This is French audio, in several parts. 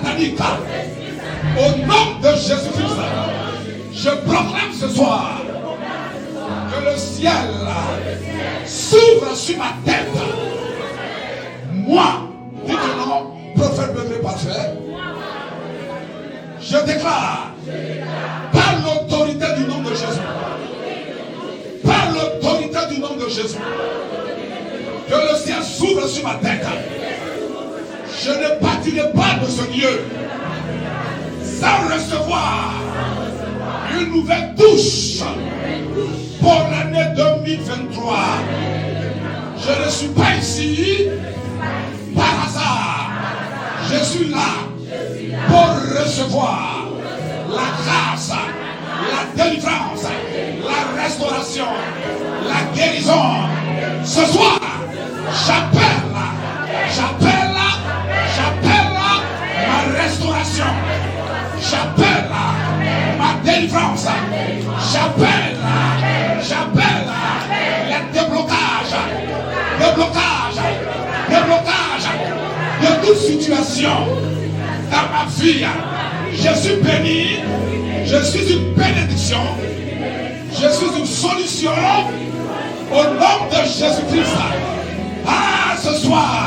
sataniques. Au nom de Jésus-Christ, je proclame ce soir que le ciel s'ouvre sur ma tête. Moi, dites-le, prophète degré parfait, je déclare par l'autorité du nom de Jésus, par l'autorité du nom de Jésus, que le ciel s'ouvre sur ma tête. Je ne partirai pas de ce lieu sans recevoir une nouvelle touche pour l'année 2023. Je ne suis pas ici par hasard. Je suis là pour recevoir la grâce, la délivrance, la restauration, la guérison. Ce soir, j'appelle ma restauration. J'appelle ma délivrance. J'appelle les déblocages de toute situation dans ma vie. Je suis béni, je suis une bénédiction, je suis une solution au nom de Jésus-Christ. Ah, ce soir,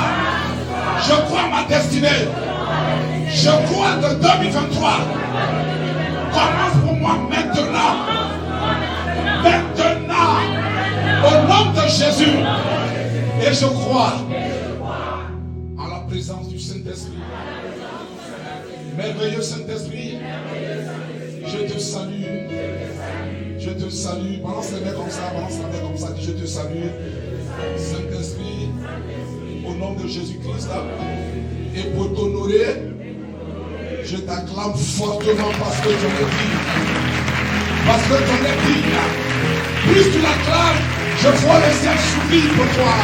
je crois ma destinée. Je crois que 2023 commence pour moi maintenant. Maintenant, au nom de Jésus. Et je crois en la présence du Saint-Esprit. Merveilleux Saint-Esprit, je te salue. Je te salue. Balance les mains comme ça, dis je te salue. Saint-Esprit, au nom de Jésus-Christ. Et pour t'honorer, je t'acclame fortement parce que tu es digne. Parce que tu es digne. Plus tu l'acclames, je vois le ciel s'ouvrir pour toi.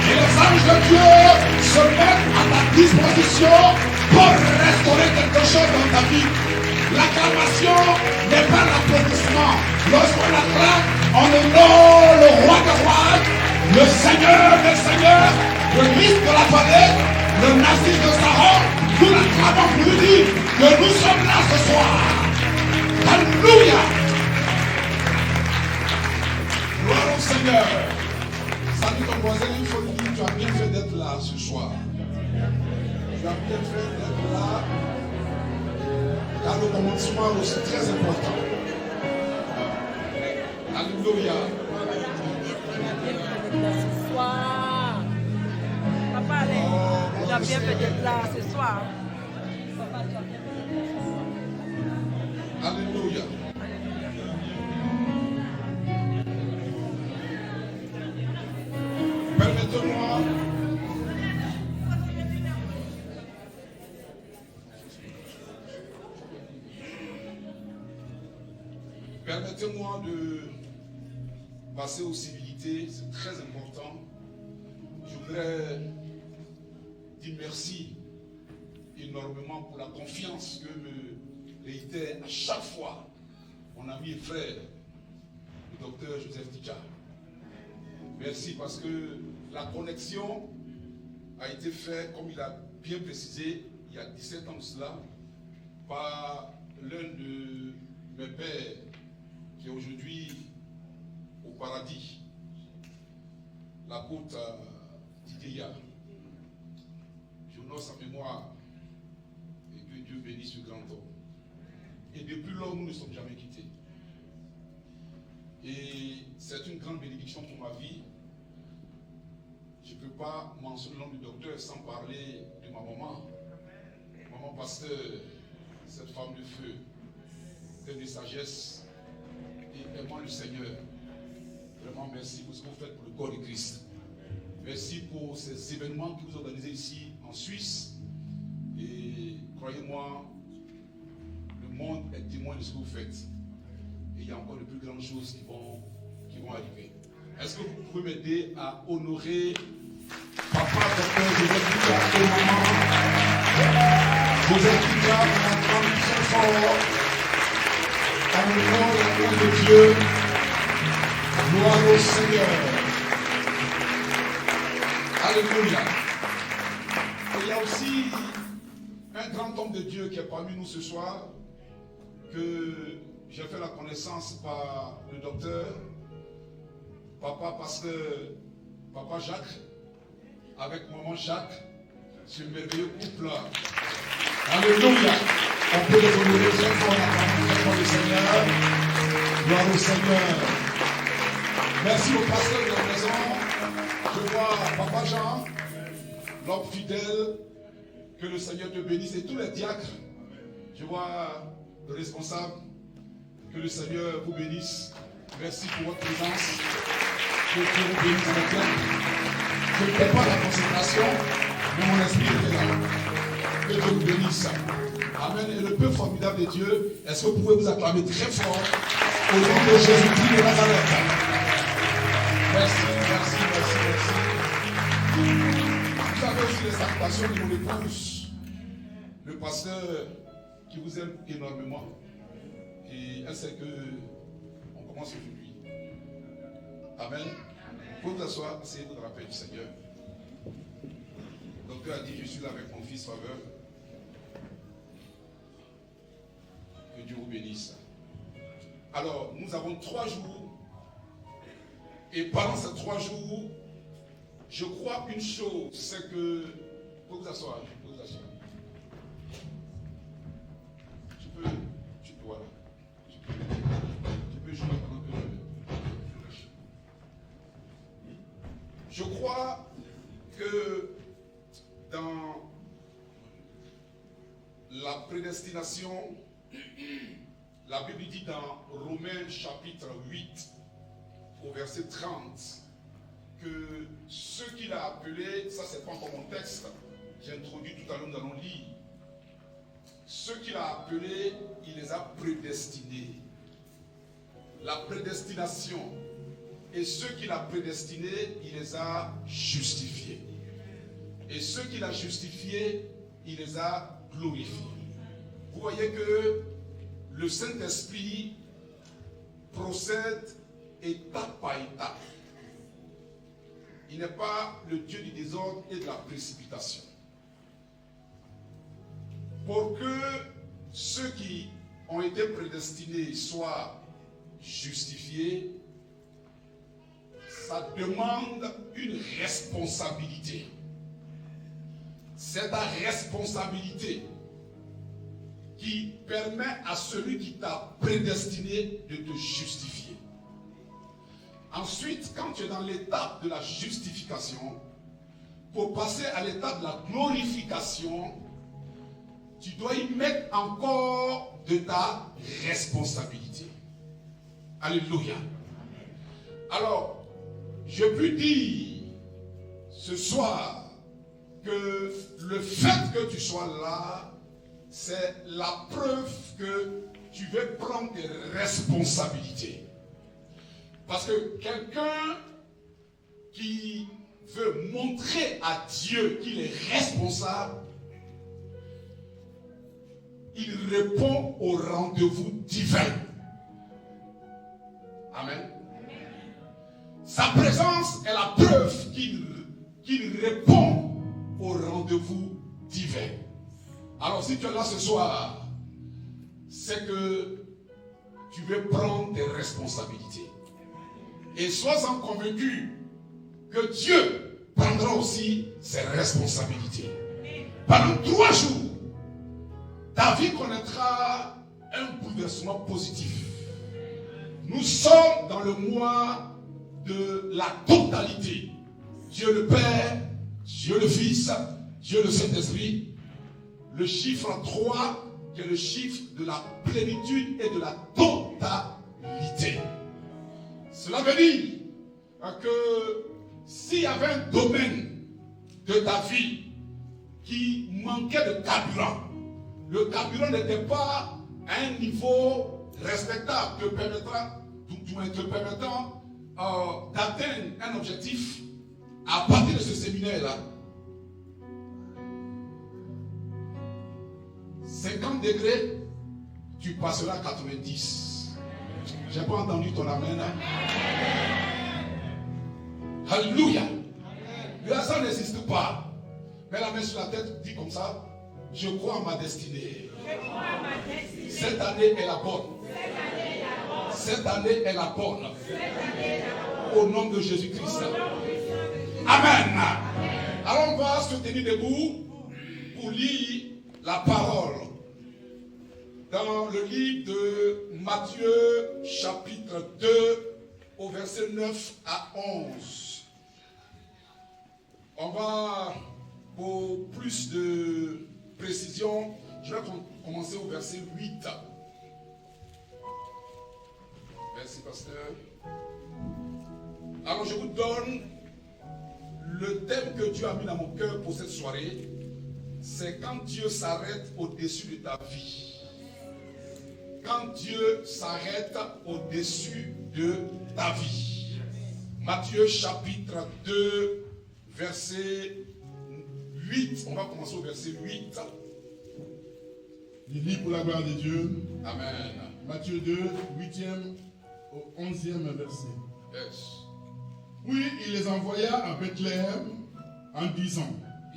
Et les anges de Dieu se mettent à ta disposition pour restaurer quelque chose dans ta vie. L'acclamation n'est pas l'applaudissement. Lorsqu'on acclame, on honore le roi des rois, le Seigneur des seigneurs, le Christ de la vallée, le Narcisse de Saron. Nous l'acclamons pour lui dire que nous sommes là ce soir. Alléluia. Gloire au Seigneur. Salut ton voisin, il faut lui dire, tu as bien fait d'être là ce soir. Tu as bien fait d'être là. Car le commencement aussi très important. Alléluia. Ce soir. Papa, allez. Tu as bien fait d'être là ce soir. Papa, tu as bien fait d'être là ce soir. Alléluia. Permettez-moi. Permettez-moi de passer aux civilités, c'est très important. Je voudrais dire merci énormément pour la confiance que me réitère à chaque fois mon ami et frère, le docteur Joseph Tidja. Merci parce que la connexion a été faite, comme il a bien précisé, il y a 17 ans de cela, par l'un de mes pères qui est aujourd'hui au paradis, l'apôtre Tidja. J'honore sa mémoire et que Dieu bénisse ce grand homme. Et depuis lors, nous ne sommes jamais quittés. Et c'est une grande bénédiction pour ma vie. Je ne peux pas mentionner le nom du docteur sans parler de ma maman. Maman pasteur, cette femme de feu, pleine de sagesse et aimant le Seigneur. Vraiment merci pour ce que vous faites pour le corps de Christ. Merci pour ces événements que vous organisez ici en Suisse. Et croyez-moi, le monde est témoin de ce que vous faites. Et il y a encore de plus grandes choses qui vont arriver. Est-ce que vous pouvez m'aider à honorer Papa Docteur Joseph Tidja et maman Joseph Tidja, mon enfant qui sont forts, en honorant la gloire de Dieu. Gloire au Seigneur. Alléluia. Et il y a aussi un grand homme de Dieu qui est parmi nous ce soir, que j'ai fait la connaissance par le docteur, Papa Jacques, avec maman Jacques, ce merveilleux couple. Alléluia. On peut les honorer très fort le Seigneur. Gloire au Seigneur. Merci au pasteur de la maison. Je vois Papa Jean, l'homme fidèle. Que le Seigneur te bénisse. Et tous les diacres. Je vois le responsable. Que le Seigneur vous bénisse. Merci pour votre présence. Que Dieu vous bénisse avec elle. Je ne fais pas la consécration, mais mon esprit est là. Que Dieu vous bénisse. Amen. Et le peu formidable de Dieu, est-ce que vous pouvez vous acclamer très fort au nom de Jésus-Christ de Nazareth? Merci. Vous avez aussi les salutations de mon épouse, le pasteur qui vous aime énormément. Et elle sait que on commence aujourd'hui. Amen. Vous vous asseoir, asseyez-vous dans la paix du Seigneur. Le docteur a dit, je suis là avec mon fils Faveur. Que Dieu vous bénisse. Alors, nous avons 3 jours. Et pendant ces 3 jours, je crois une chose, c'est que... Vous vous asseoir, vous vous asseoir. Tu peux, voilà. Tu peux jouer pendant que je crois que dans la prédestination, la Bible dit dans Romains chapitre 8, au verset 30, que ceux qu'il a appelés, ça c'est pas encore mon texte, j'ai introduit tout à l'heure, nous allons lire. Ceux qu'il a appelés, il les a prédestinés. La prédestination. Et ceux qu'il a prédestinés, il les a justifiés. Et ceux qu'il a justifiés, il les a glorifiés. Vous voyez que le Saint-Esprit procède étape par étape. Il n'est pas le Dieu du désordre et de la précipitation. Pour que ceux qui ont été prédestinés soient justifiés, ça demande une responsabilité. C'est ta responsabilité qui permet à celui qui t'a prédestiné de te justifier. Ensuite, quand tu es dans l'étape de la justification, pour passer à l'étape de la glorification, tu dois y mettre encore de ta responsabilité. Alléluia. Alors, je peux dire ce soir que le fait que tu sois là, c'est la preuve que tu veux prendre tes responsabilités. Parce que quelqu'un qui veut montrer à Dieu qu'il est responsable, il répond au rendez-vous divin. Amen. Sa présence est la preuve qu'il répond au rendez-vous divin. Alors si tu es là ce soir, c'est que tu veux prendre tes responsabilités. Et sois-en convaincu que Dieu prendra aussi ses responsabilités. Pendant 3 jours, ta vie connaîtra un bouleversement positif. Nous sommes dans le mois de la totalité. Dieu le Père, Dieu le Fils, Dieu le Saint-Esprit. Le chiffre 3, qui est le chiffre de la plénitude et de la totalité. Cela veut dire que s'il y avait un domaine de ta vie qui manquait de carburant, le carburant n'était pas à un niveau respectable te permettant d'atteindre un objectif à partir de ce séminaire-là. 50 degrés, tu passeras à 90. J'ai pas entendu ton amen. Alléluia. Le hasard n'existe pas. Mets la main sur la tête, dis comme ça. Je crois en ma destinée. Cette année est la bonne. Cette année est la bonne. Au nom de Jésus-Christ. Amen. Alors on va se tenir debout pour lire la parole. Dans le livre de Matthieu, chapitre 2, au verset 9 à 11. On va, pour plus de précision, je vais commencer au verset 8. Merci, pasteur. Alors, je vous donne le thème que Dieu a mis dans mon cœur pour cette soirée. C'est quand Dieu s'arrête au-dessus de ta vie. Quand Dieu s'arrête au-dessus de ta vie. Matthieu chapitre 2, verset 8. On va commencer au verset 8. Je lis pour la gloire de Dieu. Amen. Matthieu 2, 8e au 11e verset. Yes. Puis il les envoya à Bethléem en disant,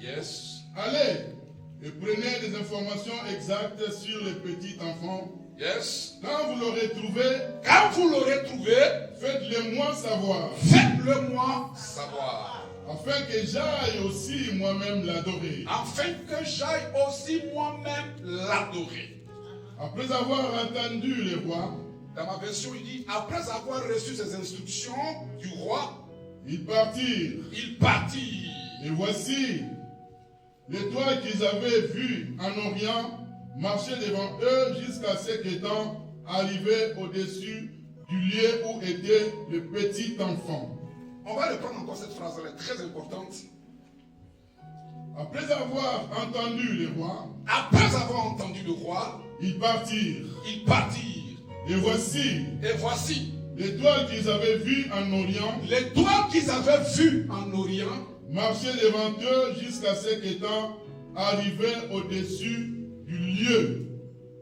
Yes. allez et prenez des informations exactes sur les petits enfants. Yes. Quand vous l'aurez trouvé, faites-le moi savoir. Faites-le-moi savoir. Afin que j'aille aussi moi-même l'adorer. Afin que j'aille aussi moi-même l'adorer. Après avoir entendu les rois, dans ma version, il dit, après avoir reçu ces instructions du roi, ils partirent. Et voici, l'étoile qu'ils avaient vue en Orient marchait devant eux jusqu'à ce qu'étant arrivé au-dessus du lieu où était le petit enfant. On va reprendre encore cette phrase, elle est très importante. Après avoir entendu les rois, ils partirent. Et voici, l'étoile qu'ils avaient vue en Orient, marchait devant eux jusqu'à ce qu'étant arrivé au-dessus du lieu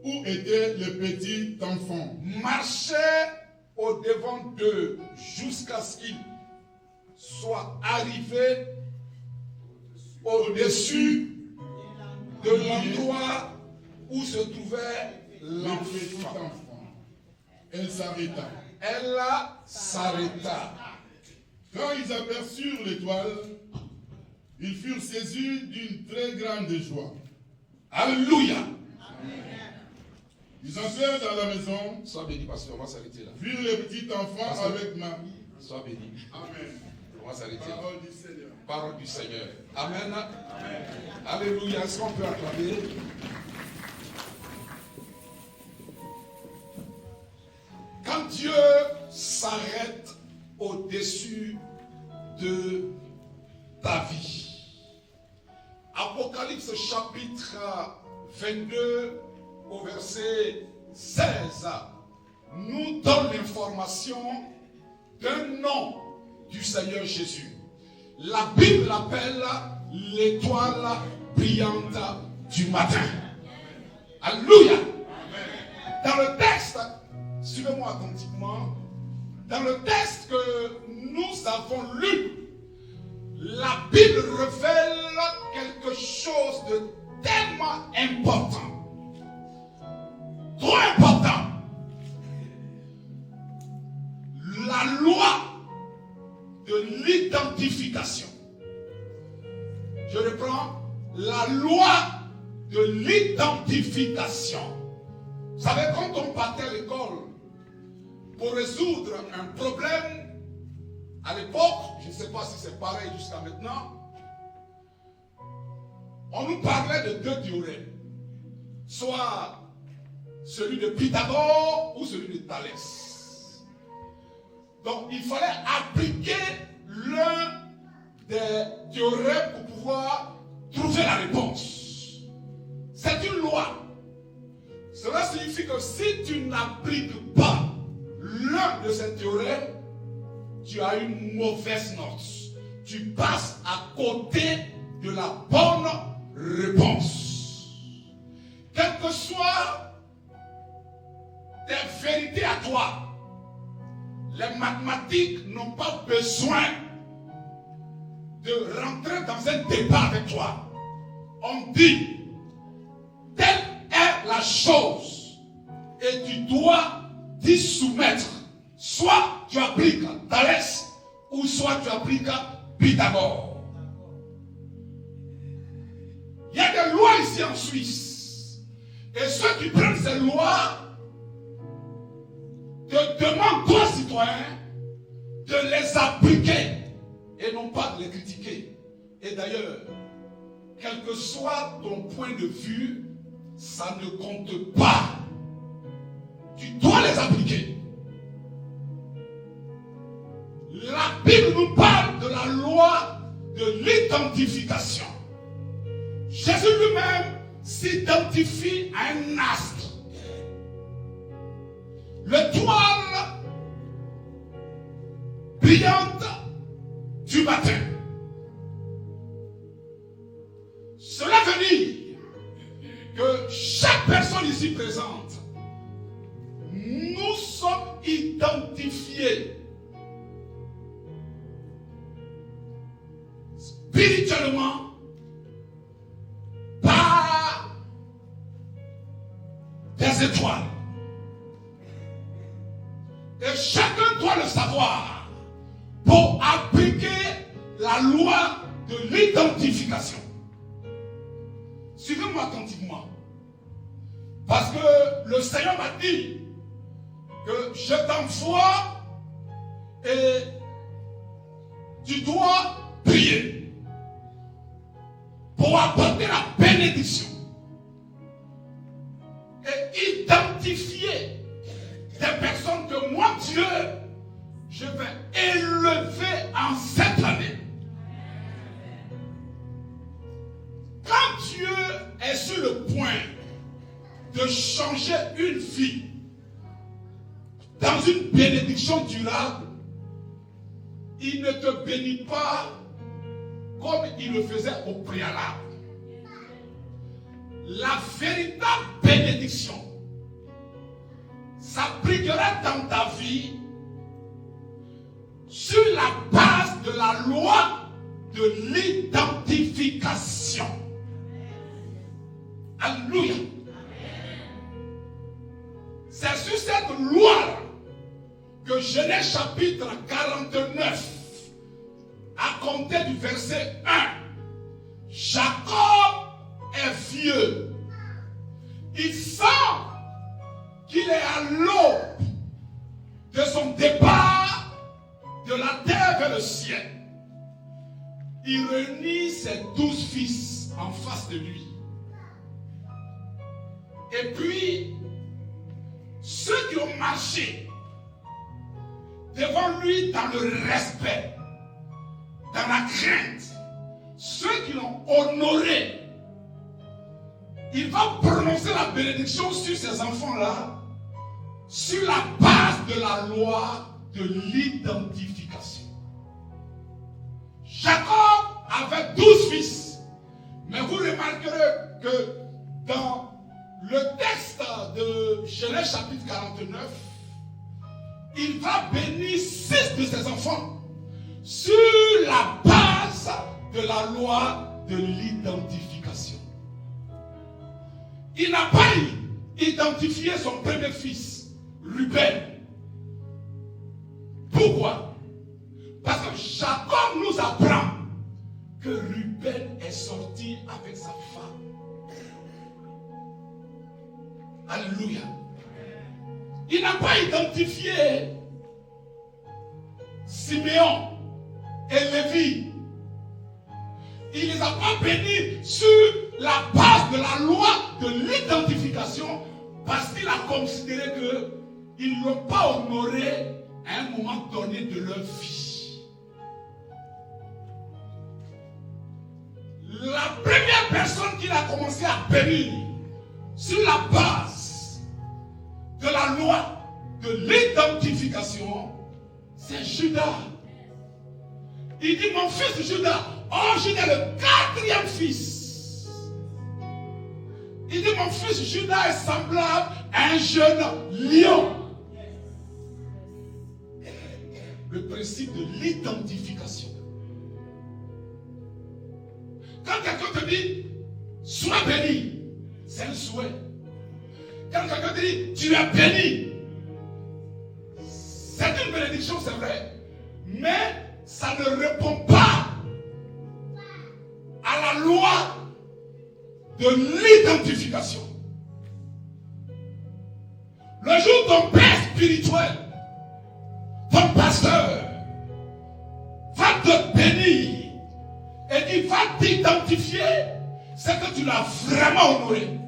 où était le petit enfant. Marchait au-devant d'eux jusqu'à ce qu'il soit arrivé au-dessus de l'endroit où se trouvait l'enfant. Elle s'arrêta. Quand ils aperçurent l'étoile, ils furent saisis d'une très grande joie. Alléluia. Ils entrèrent dans la maison. Sois béni, pasteur, on va s'arrêter là. Virent le petit enfant pasteur, avec Marie. Sois béni. Amen. On va s'arrêter là. Parole du Seigneur. Parole du Seigneur. Amen. Amen. Alléluia. Est-ce qu'on peut acclamer? Quand Dieu s'arrête au-dessus de ta vie. Apocalypse chapitre 22 au verset 16 nous donne l'information d'un nom du Seigneur Jésus. La Bible l'appelle l'étoile brillante du matin. Alléluia. Dans le texte, suivez-moi attentivement, dans le texte que nous avons lu, la Bible révèle quelque chose de tellement important. Trop important. La loi de l'identification. Je reprends. La loi de l'identification. Vous savez, quand on partait à l'école pour résoudre un problème, à l'époque, je ne sais pas si c'est pareil jusqu'à maintenant, on nous parlait de deux théorèmes. Soit celui de Pythagore ou celui de Thalès. Donc il fallait appliquer l'un des théorèmes pour pouvoir trouver la réponse. C'est une loi. Cela signifie que si tu n'appliques pas l'un de ces théorèmes, tu as une mauvaise note. Tu passes à côté de la bonne réponse. Quelles que soient tes vérités à toi, les mathématiques n'ont pas besoin de rentrer dans un débat avec toi. On dit la chose et tu dois t'y soumettre. Soit tu appliques Thalès ou soit tu appliques Pythagore. Il y a des lois ici en Suisse. Et ceux qui prennent ces lois te demandent, toi citoyen, de les appliquer et non pas de les critiquer. Et d'ailleurs, quel que soit ton point de vue, ça ne compte pas. Tu dois les appliquer. La Bible nous parle de la loi de l'identification. Jésus lui-même s'identifie à un astre. L'étoile brillante du matin. Cela veut dire que chaque personne ici présente, nous sommes identifiés spirituellement par des étoiles. Et chacun doit le savoir pour appliquer la loi de l'identification. Suivez-moi attentivement. Parce que le Seigneur m'a dit que je t'envoie et tu dois prier pour apporter la bénédiction et identifier des personnes que moi, Dieu, je vais élever en cette année. Quand Dieu est sur le point de changer une vie dans une bénédiction durable, il ne te bénit pas comme il le faisait au préalable. La véritable bénédiction s'appliquera dans ta vie sur la base de la loi de l'identification. Alléluia. C'est sur cette loi que Genèse chapitre 49, à compter du verset 1, Jacob est vieux. Il sent qu'il est à l'aube de son départ de la terre vers le ciel. Il réunit ses 12 fils en face de lui. Et puis, ceux qui ont marché devant lui dans le respect, dans la crainte, ceux qui l'ont honoré, il va prononcer la bénédiction sur ces enfants-là sur la base de la loi de l'identification. Jacob avait 12 fils, mais vous remarquerez que dans le texte de Genèse chapitre 49, il va bénir 6 de ses enfants sur la base de la loi de l'identification. Il n'a pas identifié son premier fils, Ruben. Pourquoi? Parce que Jacob nous apprend que Ruben est sorti avec sa femme. Alléluia. Il n'a pas identifié Siméon et Lévi. Il ne les a pas bénis sur la base de la loi de l'identification parce qu'il a considéré qu'ils ne l'ont pas honoré à un moment donné de leur vie. La première personne qu'il a commencé à bénir sur la base de la loi de l'identification, c'est Judas. Il dit, mon fils Judas, oh Judas le 4e fils. Il dit, mon fils Judas est semblable à un jeune lion. Le principe de l'identification. Quand quelqu'un te dit, sois béni, c'est un souhait. Quand quelqu'un te dit, tu es béni, c'est une bénédiction, c'est vrai, mais ça ne répond pas à la loi de l'identification. Le jour où ton père spirituel, ton pasteur, va te bénir et qu'il va t'identifier, c'est que tu l'as vraiment honoré.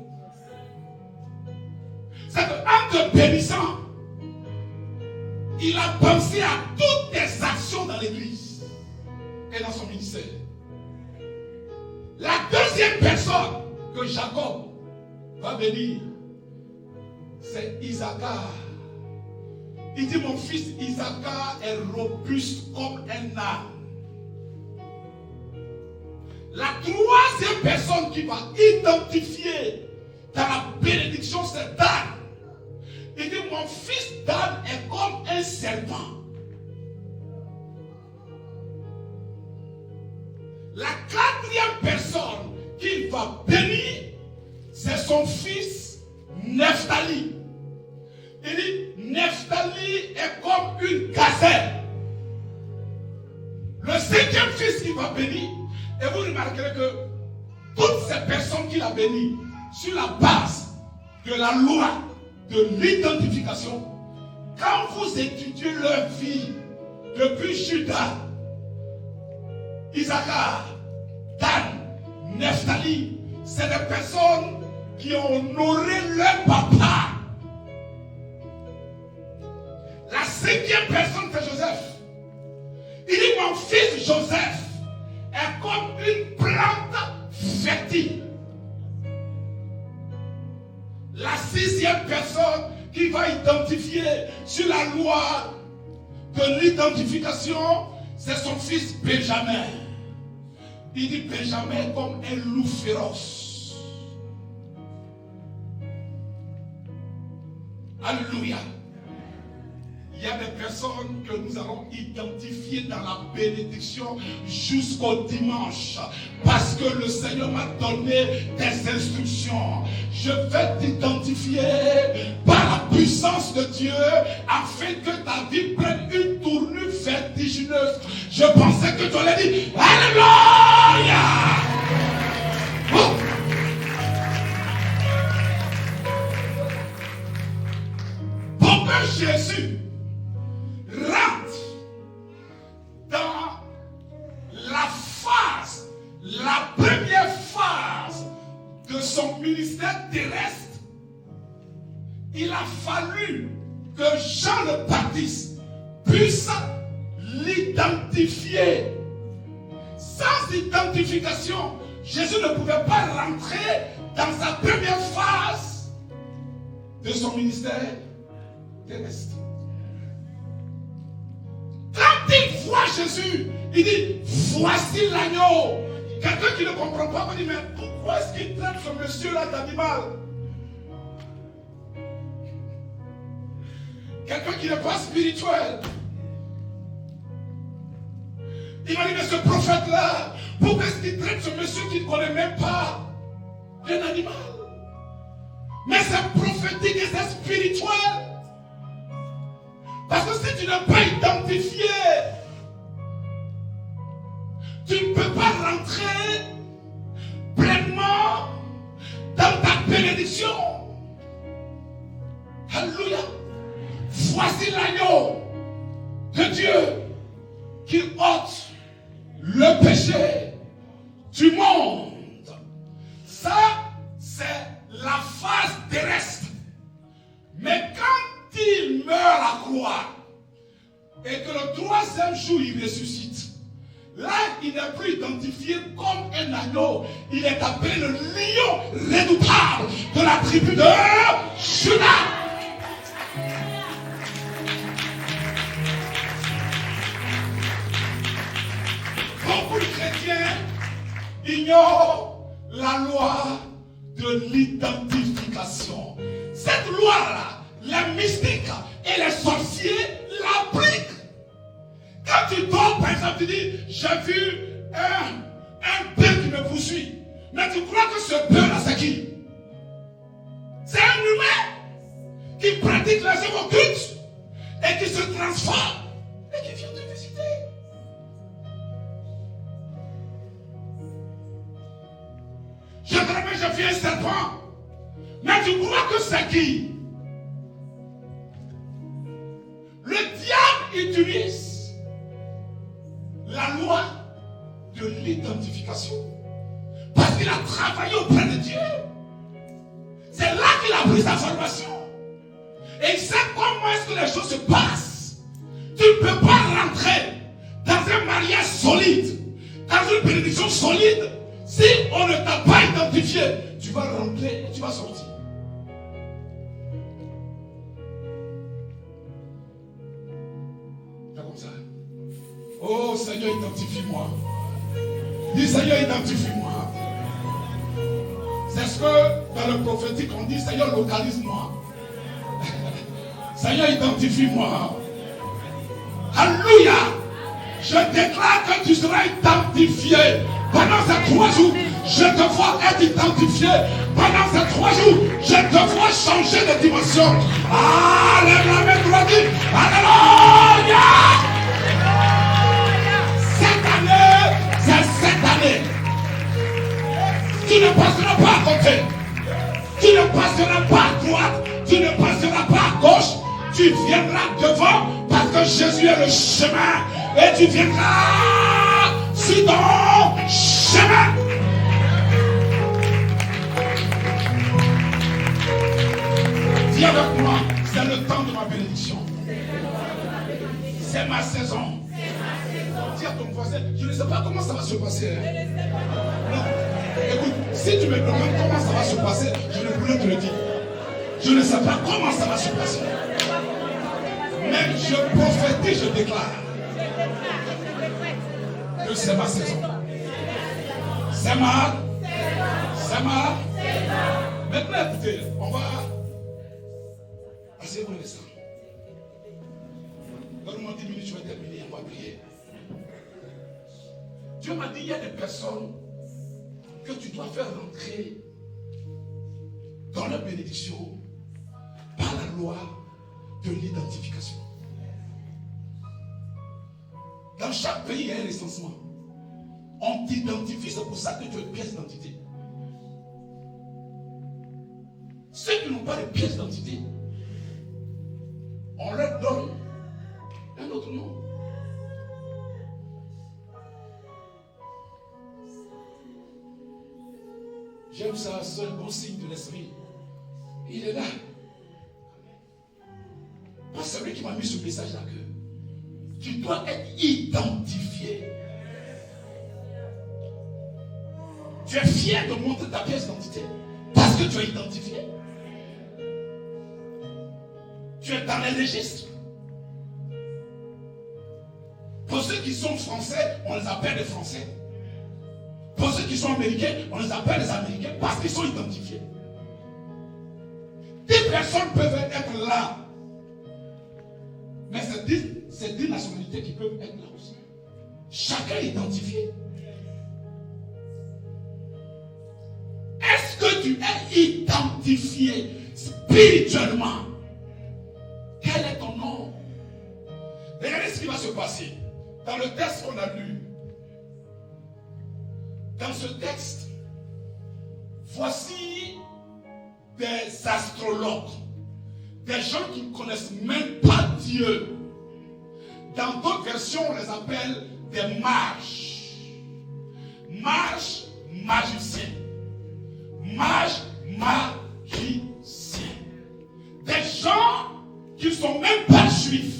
C'est qu'en te bénissant, il a pensé à toutes tes actions dans l'église et dans son ministère. La deuxième personne que Jacob va bénir, c'est Isaacar. Il dit, mon fils Isaacar est robuste comme un âne. La troisième personne qui va identifier dans la bénédiction, c'est Dan. Il dit, mon fils Dan est comme un serpent. La quatrième personne qu'il va bénir, c'est son fils Nephtali. Il dit, Nephtali est comme une gazelle. Le cinquième fils qu'il va bénir, et vous remarquerez que toutes ces personnes qu'il a bénies, sur la base de la loi de l'identification, quand vous étudiez leur vie depuis Judas, Isaacar, Dan, Nephtali, c'est des personnes qui ont honoré leur papa. La cinquième personne, c'est Joseph. Il dit, mon fils Joseph est comme une plante fertile. La sixième personne qui va identifier sur la loi de l'identification, c'est son fils Benjamin. Il dit Benjamin comme un loup féroce. Alléluia. Il y a des personnes que nous allons identifier dans la bénédiction jusqu'au dimanche. Parce que le Seigneur m'a donné des instructions. Je vais t'identifier par la puissance de Dieu afin que ta vie prenne une tournure vertigineuse. Je pensais que tu allais dire Alléluia. Oh. Pour que Jésus rentre dans la première phase de son ministère terrestre, il a fallu que Jean le Baptiste puisse l'identifier. Sans identification, Jésus ne pouvait pas rentrer dans sa première phase de son ministère terrestre. Quand il voit Jésus, il dit, voici l'agneau. Quelqu'un qui ne comprend pas va dire, mais pourquoi est-ce qu'il traite ce monsieur-là d'animal? Quelqu'un qui n'est pas spirituel. Il va dire, mais ce prophète-là, pourquoi est-ce qu'il traite ce monsieur qui ne connaît même pas un animal? Mais c'est prophétique et c'est spirituel. Parce que si tu n'es pas identifié, tu ne peux pas rentrer pleinement dans ta bénédiction. Alléluia. Voici l'agneau de Dieu qui ôte le péché du monde. Ça, c'est la phase terrestre. Mais quand il meurt à la croix et que le troisième jour il ressuscite, là il n'est plus identifié comme un agneau, il est appelé le lion redoutable de la tribu de Judas. Beaucoup de chrétiens ignorent la loi de l'identification. Cette loi-là, les mystiques et les sorciers l'appliquent. Quand tu dors, par exemple, tu dis, j'ai vu un bœuf qui me poursuit. Mais tu crois que ce bœuf-là, c'est qui? C'est un humain. qui pratique les œuvres occultes et qui se transforme et qui vient te visiter. Je te rappelle, je suis un serpent. Mais tu crois que c'est qui? Le diable utilise la loi de l'identification. Parce qu'il a travaillé auprès de Dieu. C'est là qu'il a pris sa formation. Et il sait comment est-ce que les choses se passent. Tu ne peux pas rentrer dans un mariage solide, dans une bénédiction solide, si on ne t'a pas identifié. Tu vas rentrer et tu vas sortir. Fais comme ça. Oh Seigneur, identifie-moi. Dis Seigneur, identifie-moi. C'est ce que dans le prophétique on dit, Seigneur, localise-moi. Seigneur, identifie-moi. Alléluia. Je déclare que tu seras identifié. Pendant ces 3 jours, je te vois être identifié. Pendant ces 3 jours, je te vois changer de dimension. Alléluia. Alléluia. Cette année, c'est cette année. Tu ne passeras pas à côté. Tu ne passeras pas à droite. Tu ne passeras pas à gauche. Tu viendras devant parce que Jésus est le chemin. Et tu viendras sur ton chemin. Dis avec moi, c'est le temps de ma bénédiction. C'est ma saison. Dis à ton voisin, je ne sais pas comment ça va se passer. Non. Écoute, si tu me demandes comment ça va se passer, je ne pourrais te le dire. Je ne sais pas comment ça va se passer. Mais je prophétise, je déclare que c'est ma saison. C'est ma. Maintenant, écoutez, on va. Asseyez-vous les sangs. Donne-moi 10 minutes, je vais terminer, on va prier. Dieu m'a dit, il y a des personnes que tu dois faire rentrer dans la bénédiction par la loi de l'identification. Dans chaque pays, il y a un recensement. On t'identifie, c'est pour ça que tu as une pièce d'identité. Ceux qui n'ont pas de pièce d'identité, on leur donne un autre nom. J'aime ça, c'est un bon signe de l'esprit. Il est là. C'est celui qui m'a mis ce message là que tu dois être identifié. Tu es fier de montrer ta pièce d'identité parce que tu es identifié. Tu es dans les registres. Pour ceux qui sont français, on les appelle les Français. Pour ceux qui sont américains, on les appelle les Américains parce qu'ils sont identifiés. Des personnes peuvent être là. Mais c'est 10 nationalités qui peuvent être là aussi. Chacun est identifié. Est-ce que tu es identifié spirituellement? Quel est ton nom? Regardez ce qui va se passer. Dans le texte qu'on a lu, dans ce texte, voici des astrologues, des gens qui ne connaissent même pas Dieu. Dans d'autres versions, on les appelle des mages. Mages, magiciens. Mages, magiciens. Des gens qui ne sont même pas juifs.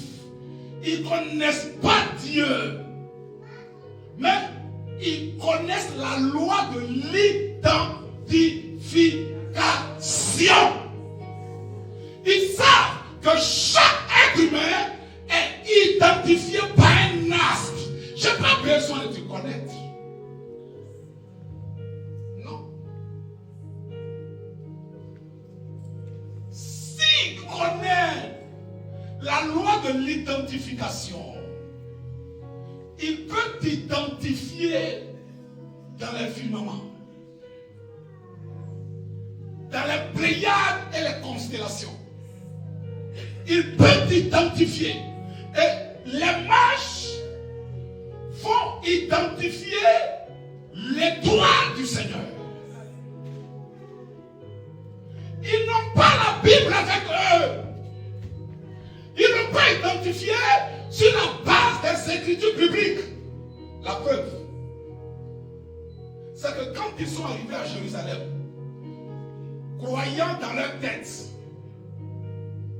Ils ne connaissent pas Dieu. Mais ils connaissent la loi de l'identification. Ils savent que chaque être humain est identifié par un astre. Je n'ai pas besoin de te connaître. Non. S'il connaît la loi de l'identification, il peut t'identifier dans les firmaments, dans les pléiades et les constellations. il peut t'identifier. Et les marches vont identifier l'étoile du Seigneur. Ils n'ont pas la Bible avec eux. Ils n'ont pas identifié sur la base des écritures bibliques. La preuve, c'est que quand ils sont arrivés à Jérusalem, croyant dans leur tête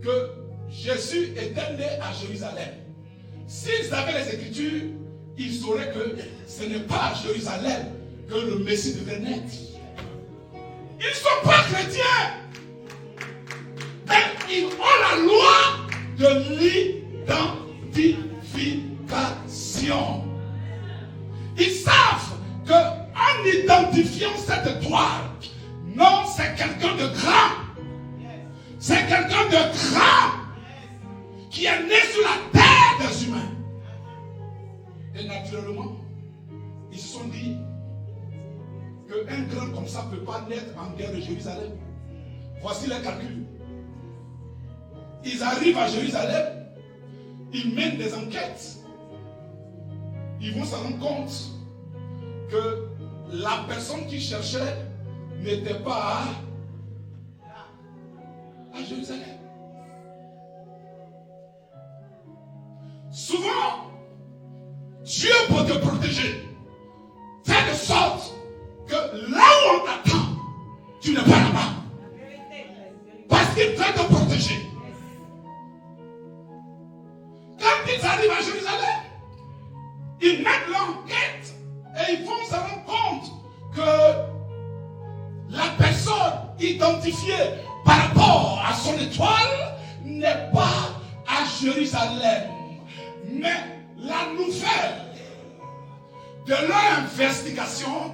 que Jésus était né à Jérusalem, s'ils avaient les écritures, ils sauraient que ce n'est pas à Jérusalem que le Messie devait naître. Ils ne sont pas chrétiens. Et ils ont la loi de l'identification. Ils savent qu'en identifiant cette étoile, non, c'est quelqu'un de grand. C'est quelqu'un de grand qui est né sur la terre des humains. Et naturellement, ils se sont dit qu'un grand comme ça ne peut pas naître en dehors de Jérusalem. Voici les calculs. Ils arrivent à Jérusalem, ils mènent des enquêtes. Ils vont se rendre compte que la personne qui cherchait n'était pas à Jérusalem. Souvent, Dieu peut te protéger. Fais de sorte que là où on t'attend, tu n'es pas là-bas. Parce qu'il veut te protéger. Quand ils arrivent à Jérusalem, ils mettent l'enquête et ils vont se rendre compte que la personne identifiée par rapport à son étoile n'est pas à Jérusalem. Mais la nouvelle de leur investigation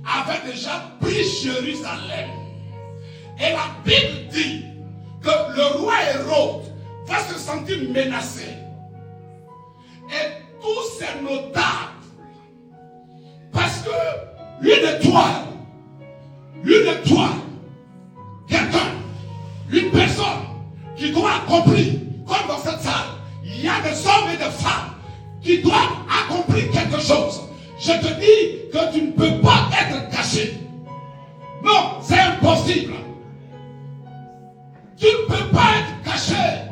avait déjà pris Jérusalem. Et la Bible dit que le roi Hérode va se sentir menacé. Et tous ces notables, parce que une étoile, quelqu'un, une personne qui doit accomplir, comme dans cette salle, il y a des hommes et des femmes qui doivent accomplir quelque chose. Je te dis que tu ne peux pas être caché. Non, c'est impossible. Tu ne peux pas être caché.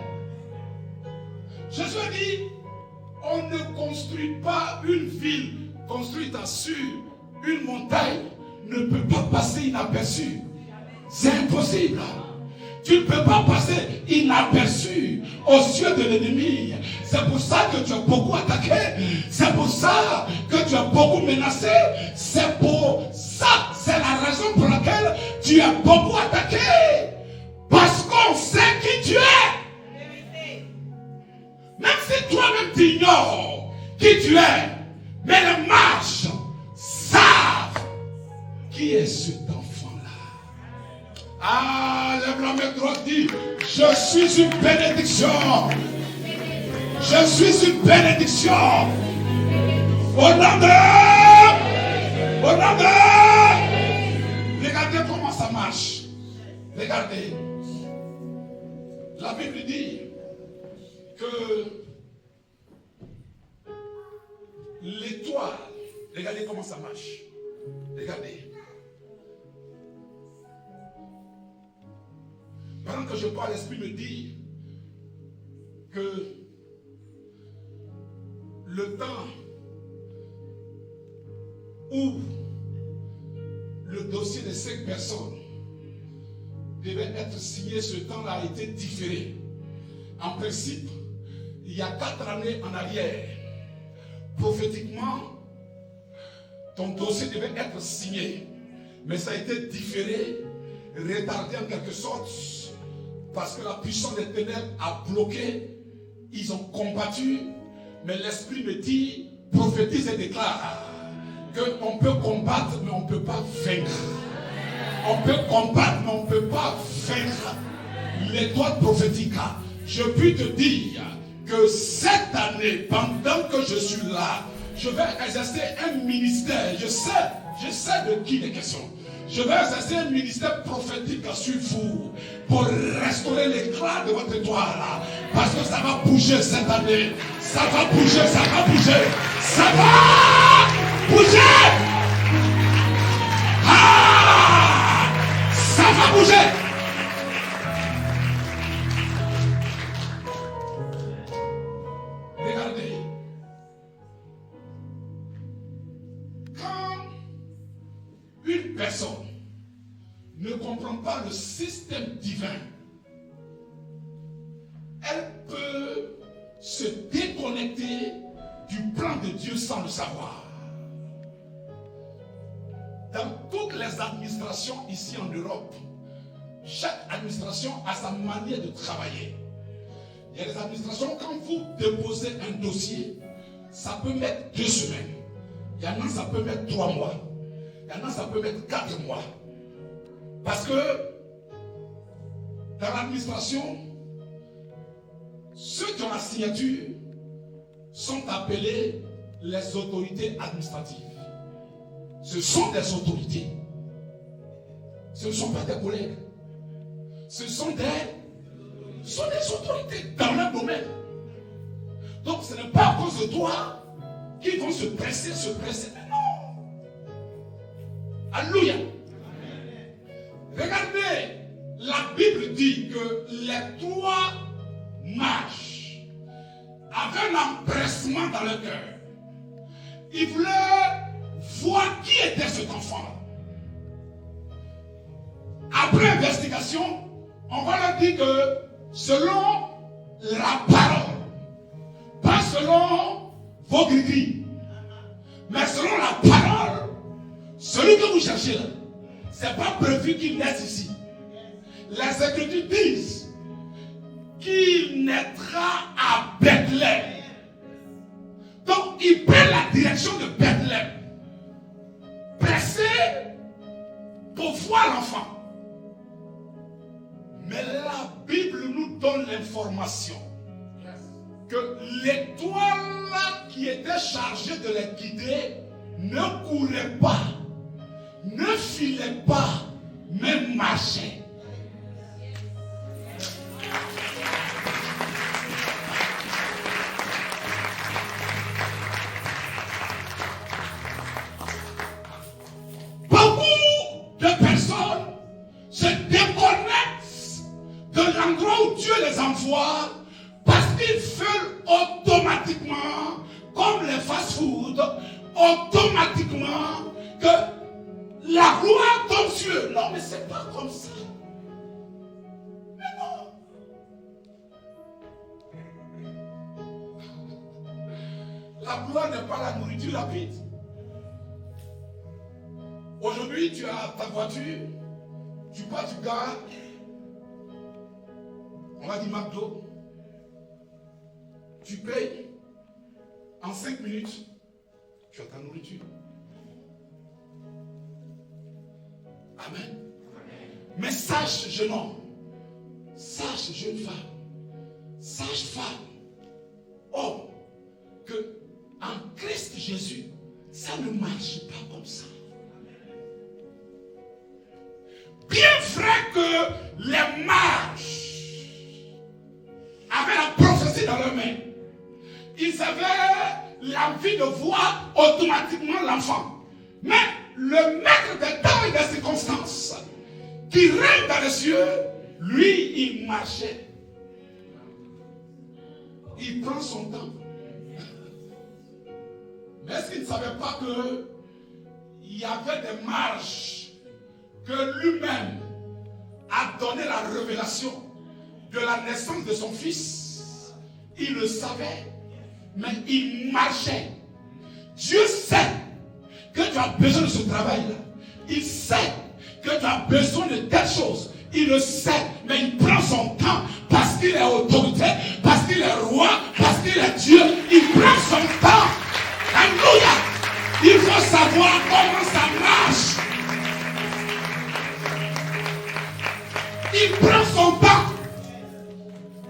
Jésus a dit, on ne construit pas une ville construite sur une montagne, ne peut pas passer inaperçu. C'est impossible. Tu ne peux pas passer inaperçu aux yeux de l'ennemi. C'est pour ça que tu as beaucoup attaqué. C'est pour ça que tu as beaucoup menacé. C'est pour ça, c'est la raison pour laquelle tu as beaucoup attaqué. Parce qu'on sait qui tu es. Même si toi-même tu ignores qui tu es, mais les marches savent qui est cet enfant-là. Ah, lève la main droite, dis, je suis une bénédiction. Je suis une bénédiction. Au nom de... Regardez comment ça marche. Regardez. La Bible dit que l'étoile, regardez comment ça marche. Regardez. Pendant que je parle, l'Esprit me dit que le temps où le dossier de 5 personnes devait être signé, ce temps-là a été différé. En principe, il y a 4 années en arrière, prophétiquement, ton dossier devait être signé. Mais ça a été différé, retardé en quelque sorte, parce que la puissance des ténèbres a bloqué. Ils ont combattu, mais l'Esprit me dit, prophétise et déclare qu'on peut combattre, mais on ne peut pas vaincre. On peut combattre, mais on ne peut pas vaincre. L'étoile prophétique. Je puis te dire que cette année, pendant que je suis là, je vais exercer un ministère. Je sais de qui il est question. Je vais exercer un ministère prophétique sur vous pour restaurer l'éclat de votre étoile. Parce que ça va bouger cette année. Ça va bouger, ça va bouger. Ça va bouger. Ah! Ça va bouger. Regardez. Quand une personne ne comprend pas le système divin, elle peut se déconnecter du plan de Dieu sans le savoir. Dans toutes les administrations ici en Europe, chaque administration a sa manière de travailler. Il y a des administrations, quand vous déposez un dossier, ça peut mettre 2 semaines. Il y en a, ça peut mettre 3 mois. Il y en a, ça peut mettre 4 mois. Parce que dans l'administration, ceux qui ont la signature sont appelés les autorités administratives. Ce sont des autorités. Ce ne sont pas des collègues. Ce sont des autorités dans leur domaine. Donc ce n'est pas à cause de toi qu'ils vont se presser. Mais non. Alléluia. Regardez, la Bible dit que les 3 mages avaient un empressement dans leur cœur. Ils voulaient voir qui était cet enfant. Après investigation, on va leur dire que selon la parole, pas selon vos gris-gris, mais selon la parole, celui que vous cherchez là, c'est pas prévu qu'il naisse ici. Les Écritures disent qu'il naîtra à Bethléem. Donc, il prend la direction de Bethléem, pressé pour voir l'enfant. Mais la Bible nous donne l'information que l'étoile qui était chargée de les guider ne courait pas, ne filait pas, mais marchait. Beaucoup de personnes se déconnectent de l'endroit où Dieu les envoie parce qu'ils veulent automatiquement, comme les fast-food, automatiquement que la gloire tombe sur eux. Non, mais c'est pas comme ça. Mais non. La gloire n'est pas la nourriture rapide. Aujourd'hui, tu as ta voiture, tu pars du gare, on va dire McDo, tu payes, en 5 minutes, tu as ta nourriture. Amen. Mais sache, jeune homme, sache, jeune femme, sache, femme, homme, que en Christ Jésus, ça ne marche pas comme ça. Bien vrai que les mages avaient la prophétie dans leurs mains, ils avaient l'envie de voir automatiquement l'enfant. Mais le maître des temps et des circonstances, qui règne dans les cieux, lui, il marchait. Il prend son temps. Mais est-ce qu'il ne savait pas qu'il y avait des marges que lui-même a donné la révélation de la naissance de son fils? Il le savait, mais il marchait. Dieu sait que tu as besoin de ce travail-là. Il sait que tu as besoin de telle chose. Il le sait, mais il prend son temps parce qu'il est autorité, parce qu'il est roi, parce qu'il est Dieu. Il prend son temps. Alléluia. Il faut savoir comment ça marche. Il prend son temps.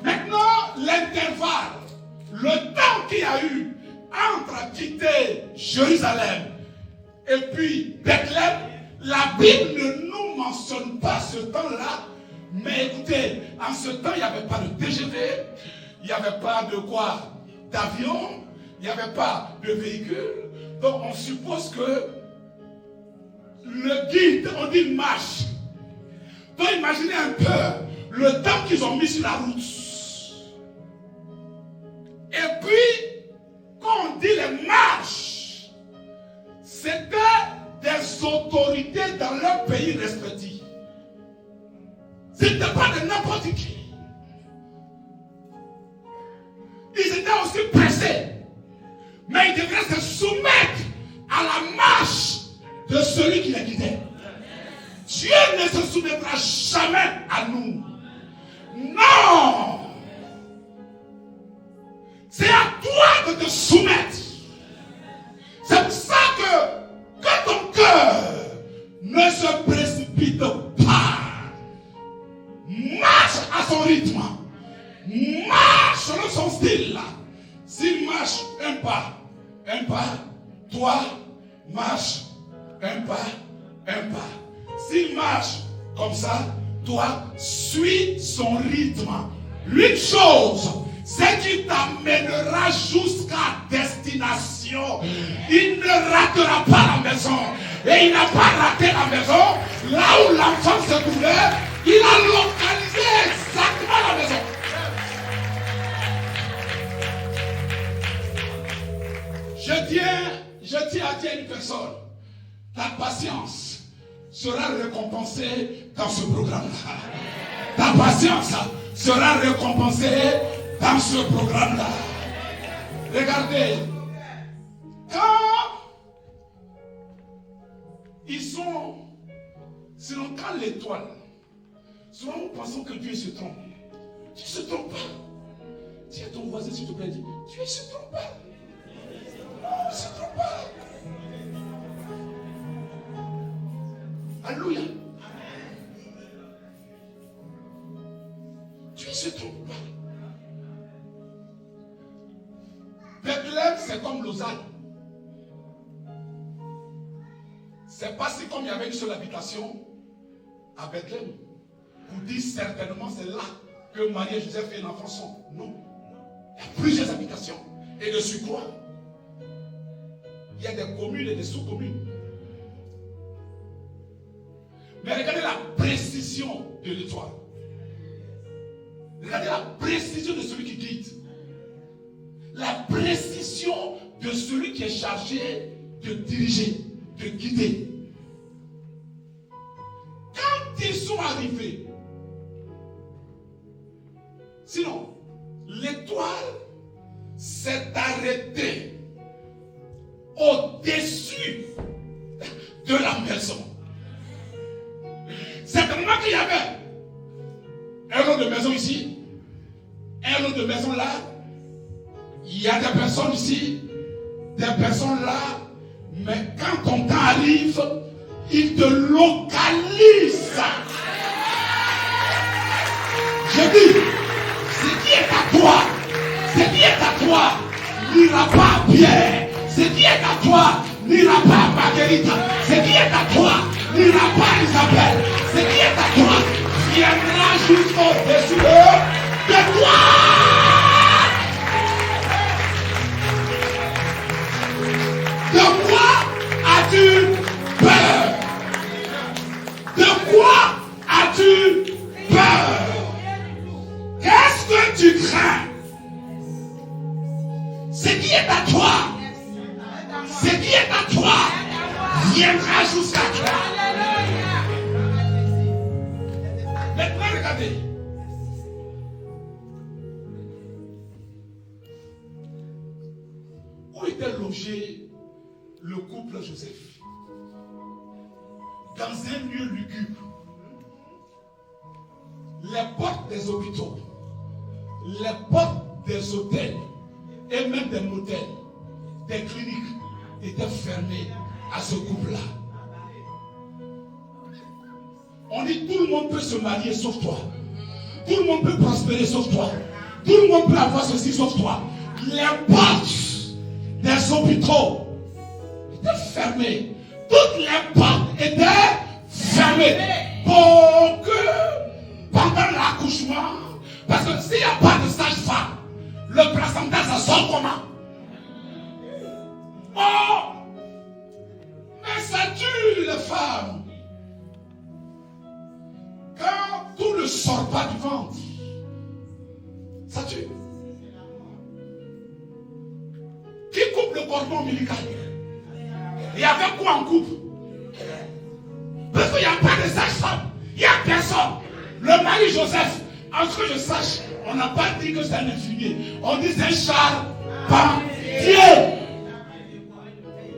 Maintenant, l'intervalle, le temps qu'il y a eu entre quitter Jérusalem et puis Bethléem, la Bible ne nous mentionne pas ce temps-là. Mais écoutez, en ce temps, il n'y avait pas de TGV, il n'y avait pas de quoi, d'avion, il n'y avait pas de véhicule. Donc on suppose que le guide, on dit marche. Donc imaginez un peu le temps qu'ils ont mis sur la route. Et puis, quand on dit les marches, c'était des autorités dans leur pays respectif. Ce n'était pas de n'importe qui. Ils étaient aussi pressés. Mais ils devraient se soumettre à la marche de celui qui les guidait. Dieu ne se soumettra jamais à nous. Non! C'est à toi de te soumettre. C'est pour ça que ton cœur ne se précipite pas. Marche à son rythme. Marche selon son style. S'il marche un pas, toi, marche un pas. S'il marche comme ça, toi, suis son rythme. L'une chose, c'est qu'il t'amènera jusqu'à destination. Il ne ratera pas la maison. Et il n'a pas raté la maison. Là où l'enfant se trouvait, il a localisé exactement la maison. Je tiens à dire à une personne, ta patience sera récompensée dans ce programme-là. Ta patience sera récompensée dans ce programme-là. Regardez, quand ils sont, sinon quand l'étoile, souvent nous pensons que Dieu se trompe. Dieu ne se trompe pas. Dis à ton voisin s'il te plaît, dis, Dieu ne se trompe pas. Non, il ne se trompe pas. Alléluia. Dieu ne se trompe pas. Bethléem, c'est comme Lausanne. C'est pas si comme il y avait une seule habitation à Bethléem. Vous dites certainement c'est là que Marie et Joseph et l'enfant sont. Non. Il y a plusieurs habitations. Et de surcroît, il y a des communes et des sous-communes. Mais regardez la précision de l'étoile. Regardez la précision de celui qui guide. La précision de celui qui est chargé de diriger, de guider. Quand ils sont arrivés, sinon, l'étoile s'est arrêtée au-dessus de la maison. Certainement qu'il y avait un lot de maison ici, un lot de maison là. Il y a des personnes ici, des personnes là. Mais quand ton temps arrive, il te localise. Je dis, ce qui est à toi, n'ira pas à Pierre. Ce qui est à toi, n'ira pas à Marguerite. Ce qui est à toi, n'ira pas à Isabelle. Ce qui est à toi, viendra jusqu'au-dessus de toi. De quoi as-tu peur? De quoi as-tu peur? Qu'est-ce que tu crains? Ce qui est à toi, viendra jusqu'à toi. Maintenant, regardez. Où était logé le couple Joseph? Dans un lieu lugubre. Les portes des hôpitaux, les portes des hôtels et même des motels, des cliniques étaient fermées à ce couple-là. On dit tout le monde peut se marier sauf toi. Tout le monde peut prospérer sauf toi. Tout le monde peut avoir ceci sauf toi. Les portes des hôpitaux étaient fermées toutes les portes étaient fermées pour que pendant l'accouchement, parce que s'il n'y a pas de sage-femme, le placenta ça sort comment? Oh, mais ça tue les femmes. Quand tout ne sort pas du ventre, ça tue. Qui coupe le cordon ombilical? Il y avait quoi en coupe? Parce qu'il n'y a pas de sage-femme. Il n'y a personne. Le mari Joseph, en ce que je sache, on n'a pas dit que c'est un infirmier. On dit c'est un charpentier.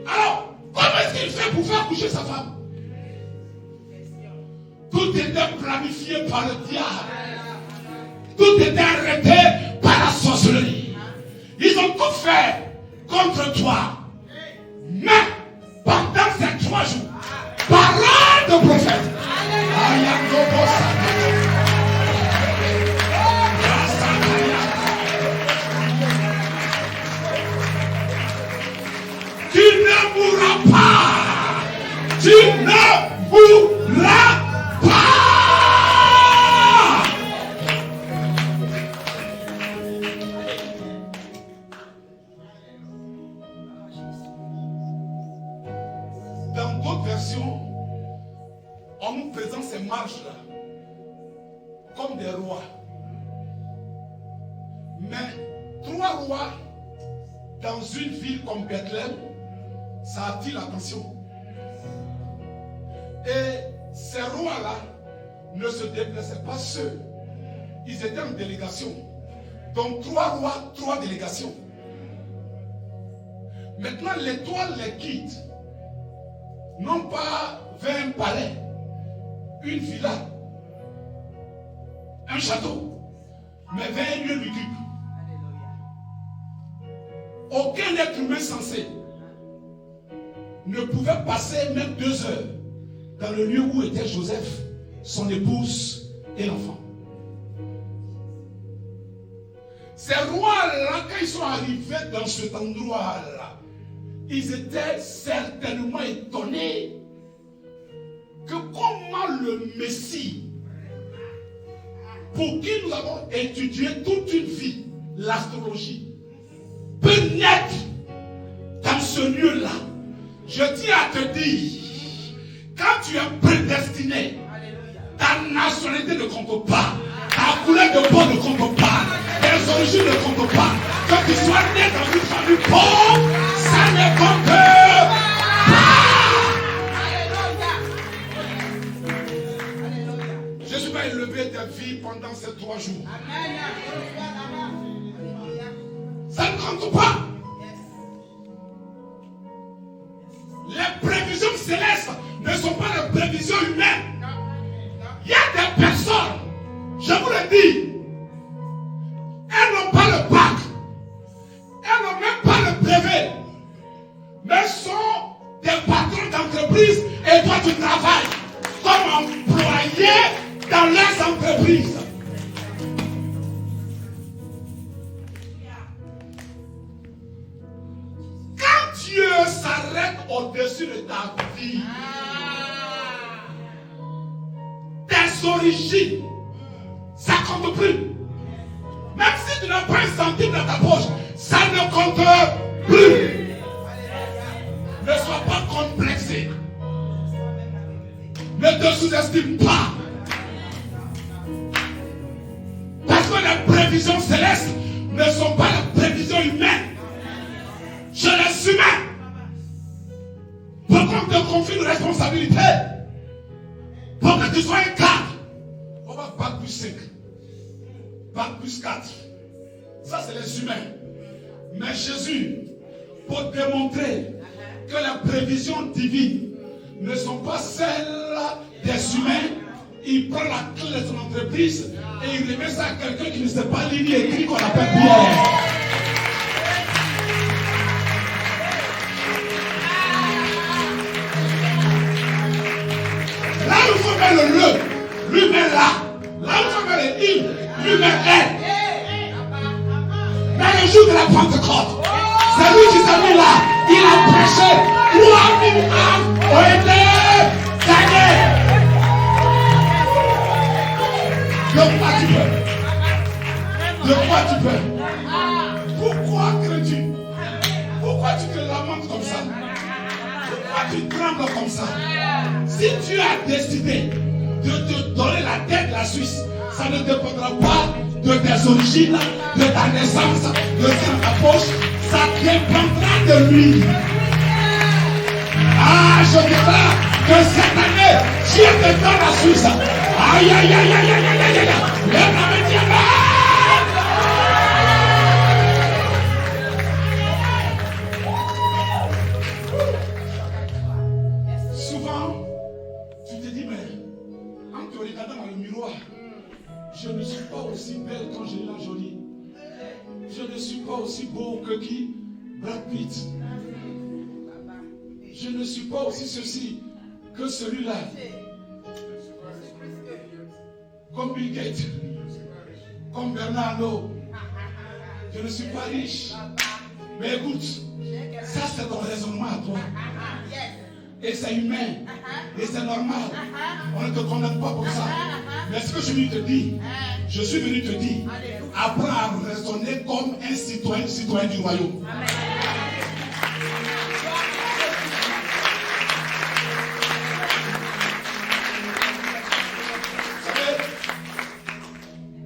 Alors, comment est-ce qu'il fait pour faire coucher sa femme? Tout était planifié par le diable. Tout était arrêté par la sorcellerie. Ils ont tout fait contre toi. Mais pendant ces 3 jours, parole de prophète. Tu ne mourras pas. Tu ne mourras pas. Dans d'autres versions, on nous présente ces marches-là comme des rois. Mais 3 rois dans une ville comme Bethléem, ça attire l'attention. Et ces rois-là ne se déplaçaient pas seuls. Ils étaient en délégation. Donc 3 rois, 3 délégations. Maintenant, l'étoile les guide. Non pas vers un palais, une villa, un château, mais vers un lieu lugubre. Aucun être humain sensé ne pouvait passer même 2 heures dans le lieu où était Joseph, son épouse et l'enfant. Ces rois-là, quand ils sont arrivés dans cet endroit-là, ils étaient certainement étonnés que comment le Messie, pour qui nous avons étudié toute une vie, l'astrologie, peut naître dans ce lieu-là. Je tiens à te dire, quand tu es prédestiné, ta nationalité ne compte pas, ta couleur de peau ne compte pas, tes origines ne comptent pas. Que tu sois né dans une famille pauvre, ça ne compte pas. Jésus va élever ta vie pendant ces 3 jours. Ça ne compte pas. Les prévisions célestes ne sont pas les prévisions humaines. Il y a des personnes, je vous le dis, elles n'ont pas le bac, elles n'ont même pas le brevet, mais sont des patrons d'entreprise et toi tu travailles comme employé dans leurs entreprises. Quand Dieu s'arrête au-dessus de ta vie, tes origines, ça compte plus. Même si tu n'as pas un centime dans ta poche, ça ne compte plus. Ne sois pas complexé. Ne te sous-estime pas. Parce que les prévisions célestes ne sont pas les prévisions humaines. Chez les humains, pour qu'on te confie une responsabilité, pour que tu sois un cadre, on va bac plus 5, bac plus 4. Ça, c'est les humains. Mais Jésus, pour démontrer que les prévisions divines ne sont pas celles des humains, il prend la clé de son entreprise et il remet ça à quelqu'un qui ne sait pas lire ni écrit, qu'on appelle Pierre. Là où il faut mettre le le, lui met là. Là où il faut mettre le il, lui met elle. Mais le jour de la Pentecôte, c'est lui qui s'est mis là. Il a prêché 3000 âmes ont été gagnés. De quoi tu peux? De quoi tu peux? Pourquoi crains-tu? Pourquoi tu te lamentes comme ça? Pourquoi tu trembles comme ça? Si tu as décidé de te donner la tête de la Suisse, ça ne dépendra pas de tes origines, de ta naissance, de ta poche, ça dépendra de lui. Ah, je déclare que cette année, Dieu te donne la Suisse. Aïe, aïe, aïe, aïe, aïe, aïe, aïe, aïe. Lève la main, tiens. Souvent, tu te dis, mais en te regardant dans le miroir, je ne suis pas aussi belle qu'Angelina Jolie. Je ne suis pas aussi beau que qui? Brad Pitt. Je ne suis pas aussi ceci que celui-là. Comme Bill Gates. Comme Bernardo. Je ne suis pas riche. Mais écoute, ça c'est ton raisonnement à toi. Et c'est humain. Et c'est normal. On ne te condamne pas pour ça. Mais ce que je suis venu te dire, je suis venu te dire, apprends à raisonner comme un citoyen du royaume. Amen. Vous savez,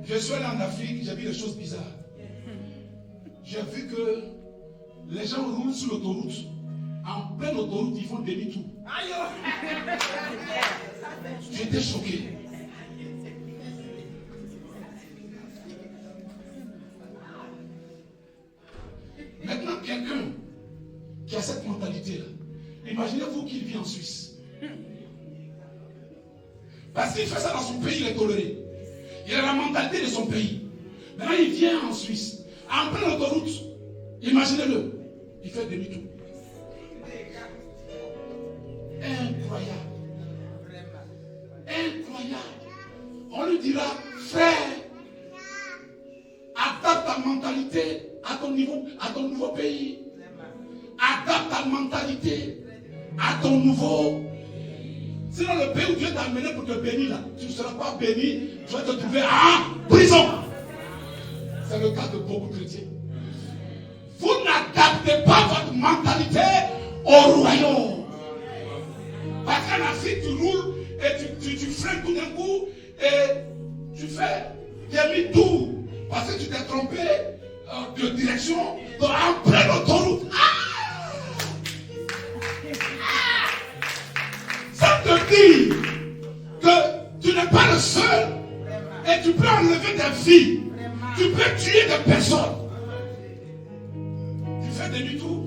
je suis allé en Afrique, j'ai vu des choses bizarres. J'ai vu que les gens roulent sur l'autoroute. En pleine autoroute, ils font demi-tour. J'étais choqué. Maintenant, quelqu'un qui a cette mentalité-là, imaginez-vous qu'il vit en Suisse. Parce qu'il fait ça dans son pays, il est toléré. Il a la mentalité de son pays. Maintenant, il vient en Suisse. En pleine autoroute, imaginez-le, il fait demi-tour. Incroyable. Incroyable. On lui dira, frère, adapte ta mentalité à ton nouveau pays. Adapte ta mentalité à ton nouveau. Sinon, le pays où Dieu t'a amené pour te bénir, là, tu ne seras pas béni, tu vas te trouver en prison. C'est le cas de beaucoup de chrétiens. Vous n'adaptez pas votre mentalité au royaume. Parce qu'en Afrique, tu roules et tu freines tout d'un coup et tu fais demi-tour. Parce que tu t'es trompé de direction en pleine autoroute. Ça te dit que tu n'es pas le seul et tu peux enlever des vies. Tu peux tuer des personnes. Tu fais demi-tour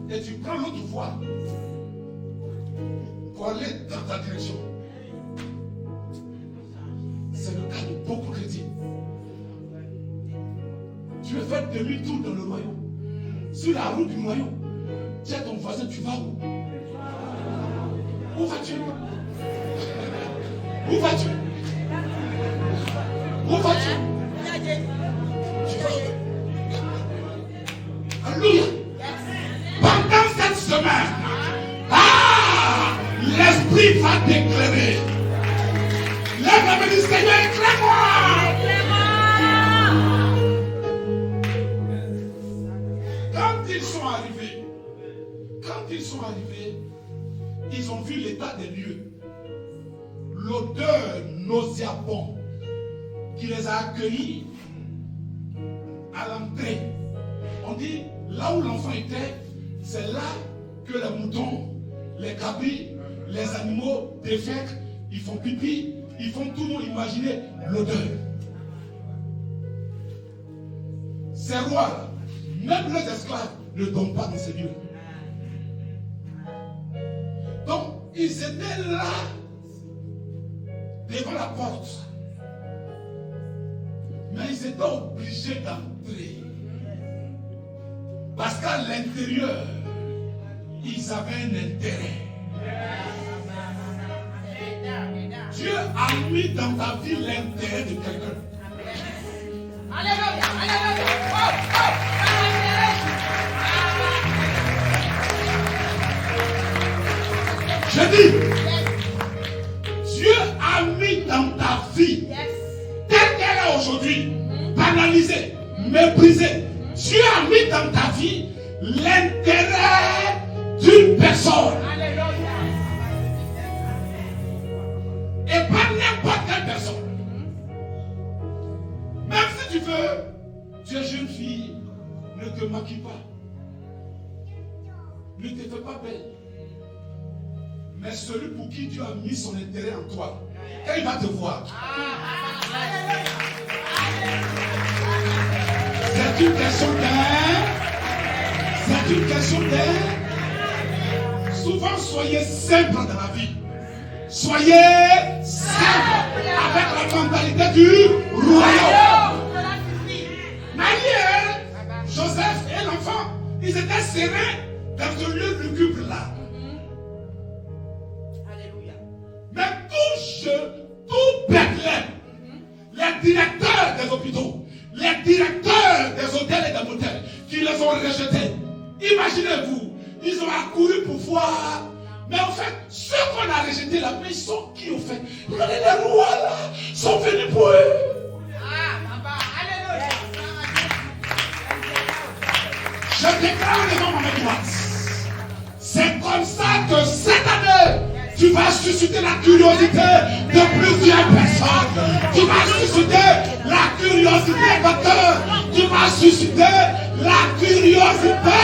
et tu prends l'autre voie pour aller dans ta direction. C'est le cas de beaucoup de chrétiens. Tu veux faire demi-tour dans le royaume. Sur la route du royaume. Tiens ton voisin, tu vas où? Où vas-tu? Où vas-tu? Où vas-tu? Alléluia. Pendant cette semaine, l'Esprit va t'éclairer. Lève la main du Seigneur, éclaire-moi. Quand ils sont arrivés, ils ont vu l'état des lieux. L'odeur nauséabonde qui les a accueillis à l'entrée. On dit, là où l'enfant était, c'est là que les moutons, les cabris, les animaux défèquent, ils font pipi, ils font tout le monde imaginer l'odeur. Ces rois, même les esclaves, ne dorment pas dans ces lieux. Donc, ils étaient là, devant la porte. Mais ils étaient obligés d'entrer. Parce qu'à l'intérieur, ils avaient un intérêt. Dieu a mis dans ta vie l'intérêt de quelqu'un. Alléluia, alléluia. aujourd'hui, banalisé, méprisé. Dieu a mis dans ta vie l'intérêt d'une personne. Et pas n'importe quelle personne. Même si tu veux, tu es jeune fille, ne te maquille pas. Ne te fais pas belle. Mais celui pour qui Dieu a mis son intérêt en toi, quand il va te voir, c'est une question d'air. C'est une question d'air. Souvent, soyez simple dans la vie. Soyez simple avec la mentalité du royaume. Marie, Joseph et l'enfant, ils étaient sereins dans ce lieu lugubre là. Mais tout Bethléem, les directeurs des hôpitaux, les directeurs des hôtels et des motels, qui les ont rejetés. Imaginez-vous, ils ont accouru pour voir. Mais en fait, ceux qu'on a rejetés là, mais ils sont qui au fait? Regardez, les rois là sont venus pour eux. Je déclare devant ma droite. C'est comme ça que cette année, tu vas susciter la curiosité de plusieurs personnes. Tu vas susciter la curiosité de cœur. Tu vas susciter la curiosité.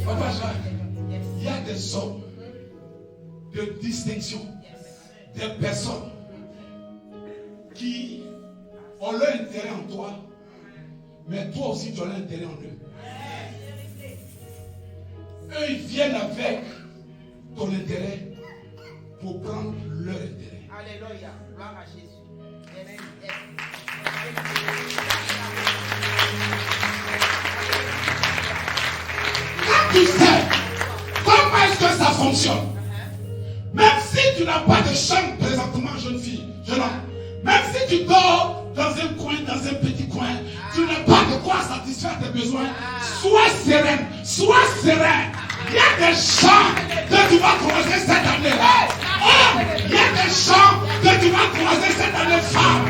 Papa Jacques, il y a des hommes de distinction, des personnes qui ont leur intérêt en toi, mais toi aussi tu as leur intérêt en eux. Eux, ils viennent avec ton intérêt pour prendre leur intérêt. Alléluia, gloire à Jésus. Quand tu sais comment est-ce que ça fonctionne, même si tu n'as pas de chambre présentement, jeune fille, jeune homme, même si tu dors dans un coin, dans un petit coin, tu n'as pas de quoi satisfaire tes besoins, sois sereine, sois serein. Il y a des champs que tu vas croiser cette année-là. Oh, il y a des champs que tu vas croiser cette année, femme.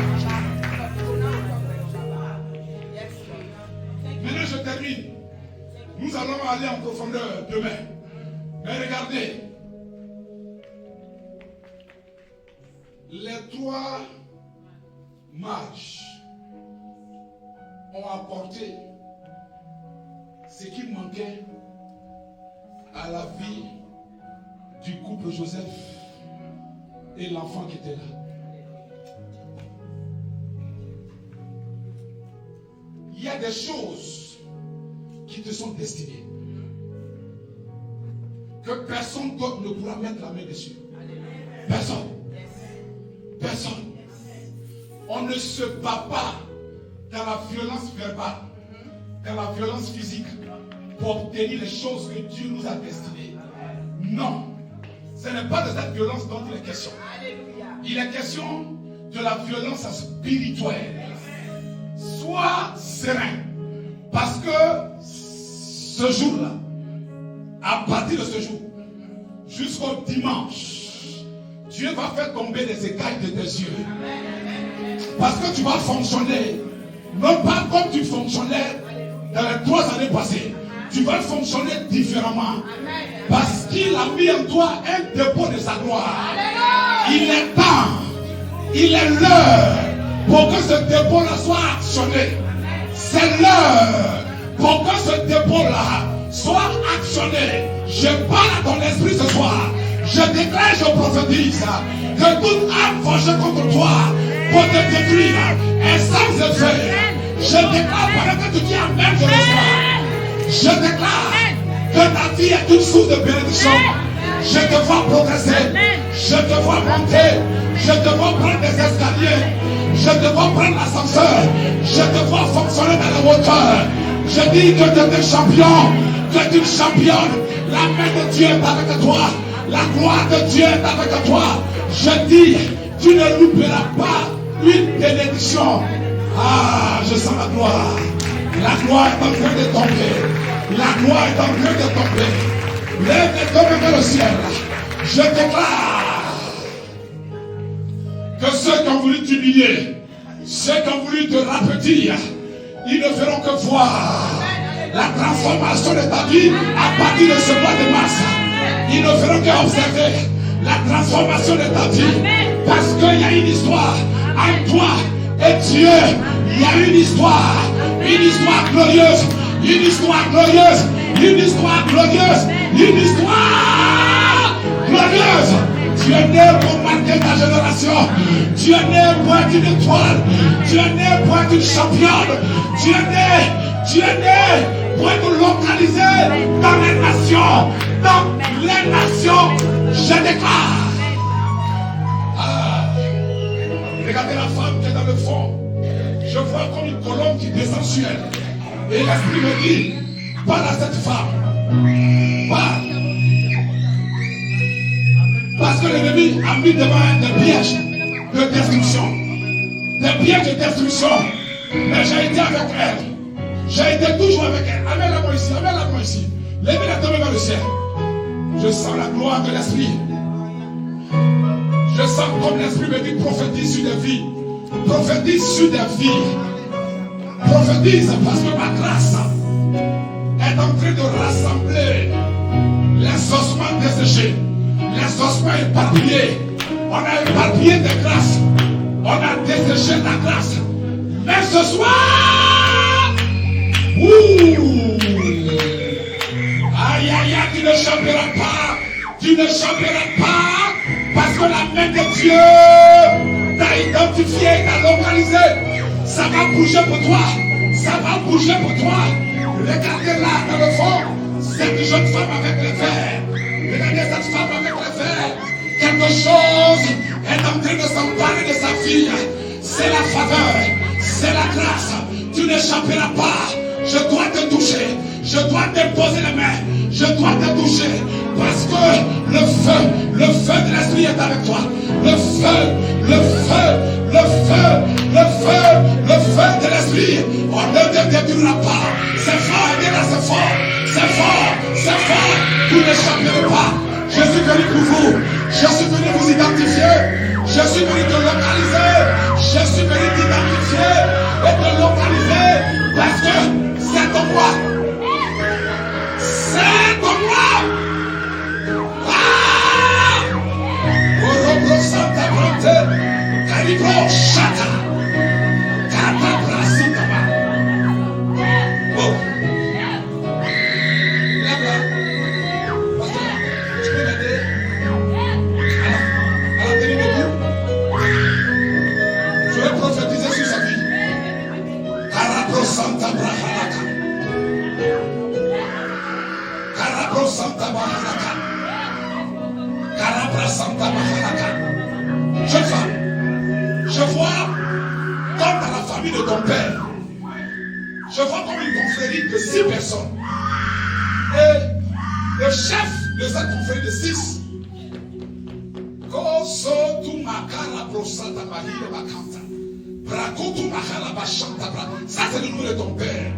Maintenant, je termine. Nous allons aller en profondeur demain. Mais regardez. Les trois mages ont apporté ce qui manquait à la vie du couple Joseph et l'enfant qui était là. Il y a des choses qui te sont destinées que personne d'autre ne pourra mettre la main dessus. Personne. Personne. On ne se bat pas dans la violence verbale, dans la violence physique pour obtenir les choses que Dieu nous a destinées. Non. Ce n'est pas de cette violence dont il est question. Il est question de la violence spirituelle. Sois serein. Parce que ce jour-là, à partir de ce jour, jusqu'au dimanche, Dieu va faire tomber les écailles de tes yeux. Parce que tu vas fonctionner, non pas comme tu fonctionnais dans les 3 années passées. Tu vas fonctionner différemment. Parce qu'il a mis en toi un dépôt de sa gloire. Il est temps, il est l'heure pour que ce dépôt-là soit actionné. C'est l'heure pour que ce dépôt-là soit actionné. Je parle à ton esprit ce soir. Je déclare, je prophétise que toute âme forgée contre toi pour te détruire est sans effet. Je déclare pendant que tu dis Amen, je reçois. Je déclare que ta vie est une source de bénédiction. Je te vois progresser. Je te vois monter. Je te vois prendre des escaliers. Je te vois prendre l'ascenseur. Je te vois fonctionner dans la hauteur. Je dis que tu es un champion. Que tu es une championne. La main de Dieu est avec toi. La gloire de Dieu est avec toi. Je dis, tu ne louperas pas une bénédiction. Ah, je sens la gloire. La gloire est en train de tomber. La gloire est en train de tomber. tourne vers le ciel. Je déclare que ceux qui ont voulu t'humilier, ceux qui ont voulu te rapetir, ils ne feront que voir la transformation de ta vie à partir de ce mois de mars. Ils ne feront qu'observer la transformation de ta vie. Parce qu'il y a une histoire en toi et Dieu. Il y a une histoire glorieuse, une histoire glorieuse, une histoire glorieuse, une histoire glorieuse. Tu es né pour marquer ta génération. Tu es né pour être une étoile. Tu es né pour être une championne. Tu es né pour être localisé dans les nations. Dans les nations, je déclare. Regardez la femme qui est dans le fond. Je vois comme une colombe qui descend sur elle. Et l'esprit me dit, parle à cette femme. Parle. Parce que l'ennemi a mis devant elle des pièges de destruction. Des pièges de destruction. Mais j'ai été avec elle. J'ai été toujours avec elle. Amène-la-moi ici, amène-la-moi ici. Lève la tête vers le ciel. Je sens la gloire de l'esprit. Je sens comme l'esprit me dit, prophétise sur des vies. Prophétise sur des vies. Prophétise parce que ma grâce est en train de rassembler les ossements desséchés, les ossements éparpillés. On a éparpillé des grâces. On a desséché la grâce. Mais ce soir, aïe, aïe, aïe, tu ne chanteras pas. Tu ne chanteras pas parce que la main de Dieu t'a identifié, t'a localisé. Ça va bouger pour toi. Ça va bouger pour toi. Regardez là dans le fond, cette jeune femme avec les verres. Regardez cette femme avec les verres. Quelque chose est en train de s'emparer de sa fille. C'est la faveur, c'est la grâce. Tu n'échapperas pas. Je dois te toucher. Je dois te poser les mains. Je dois te toucher. Parce que le feu de l'esprit est avec toi. Le feu de l'esprit. On ne te détruira pas. C'est fort, c'est fort. C'est fort, c'est fort. Vous n'échapperez pas. Je suis venu pour vous. Je suis venu vous identifier. Je suis venu te localiser. Je suis venu t'identifier et te localiser. Parce que c'est ton roi. C'est ton roi. Santa Brante, Calibro Chata, Kata Brasitaba. Oh, là-bas, tu peux m'aider à la tenue debout. Je vais prophétiser sur sa vie. Carabro Santa Brahalaka, Carabro Santa Brahalaka, Carabra Santa Brahalaka. Jeune femme, je vois comme dans la famille de ton père, je vois comme une confrérie de 6 personnes. Et le chef de cette confrérie de 6, ça c'est le nom de ton père.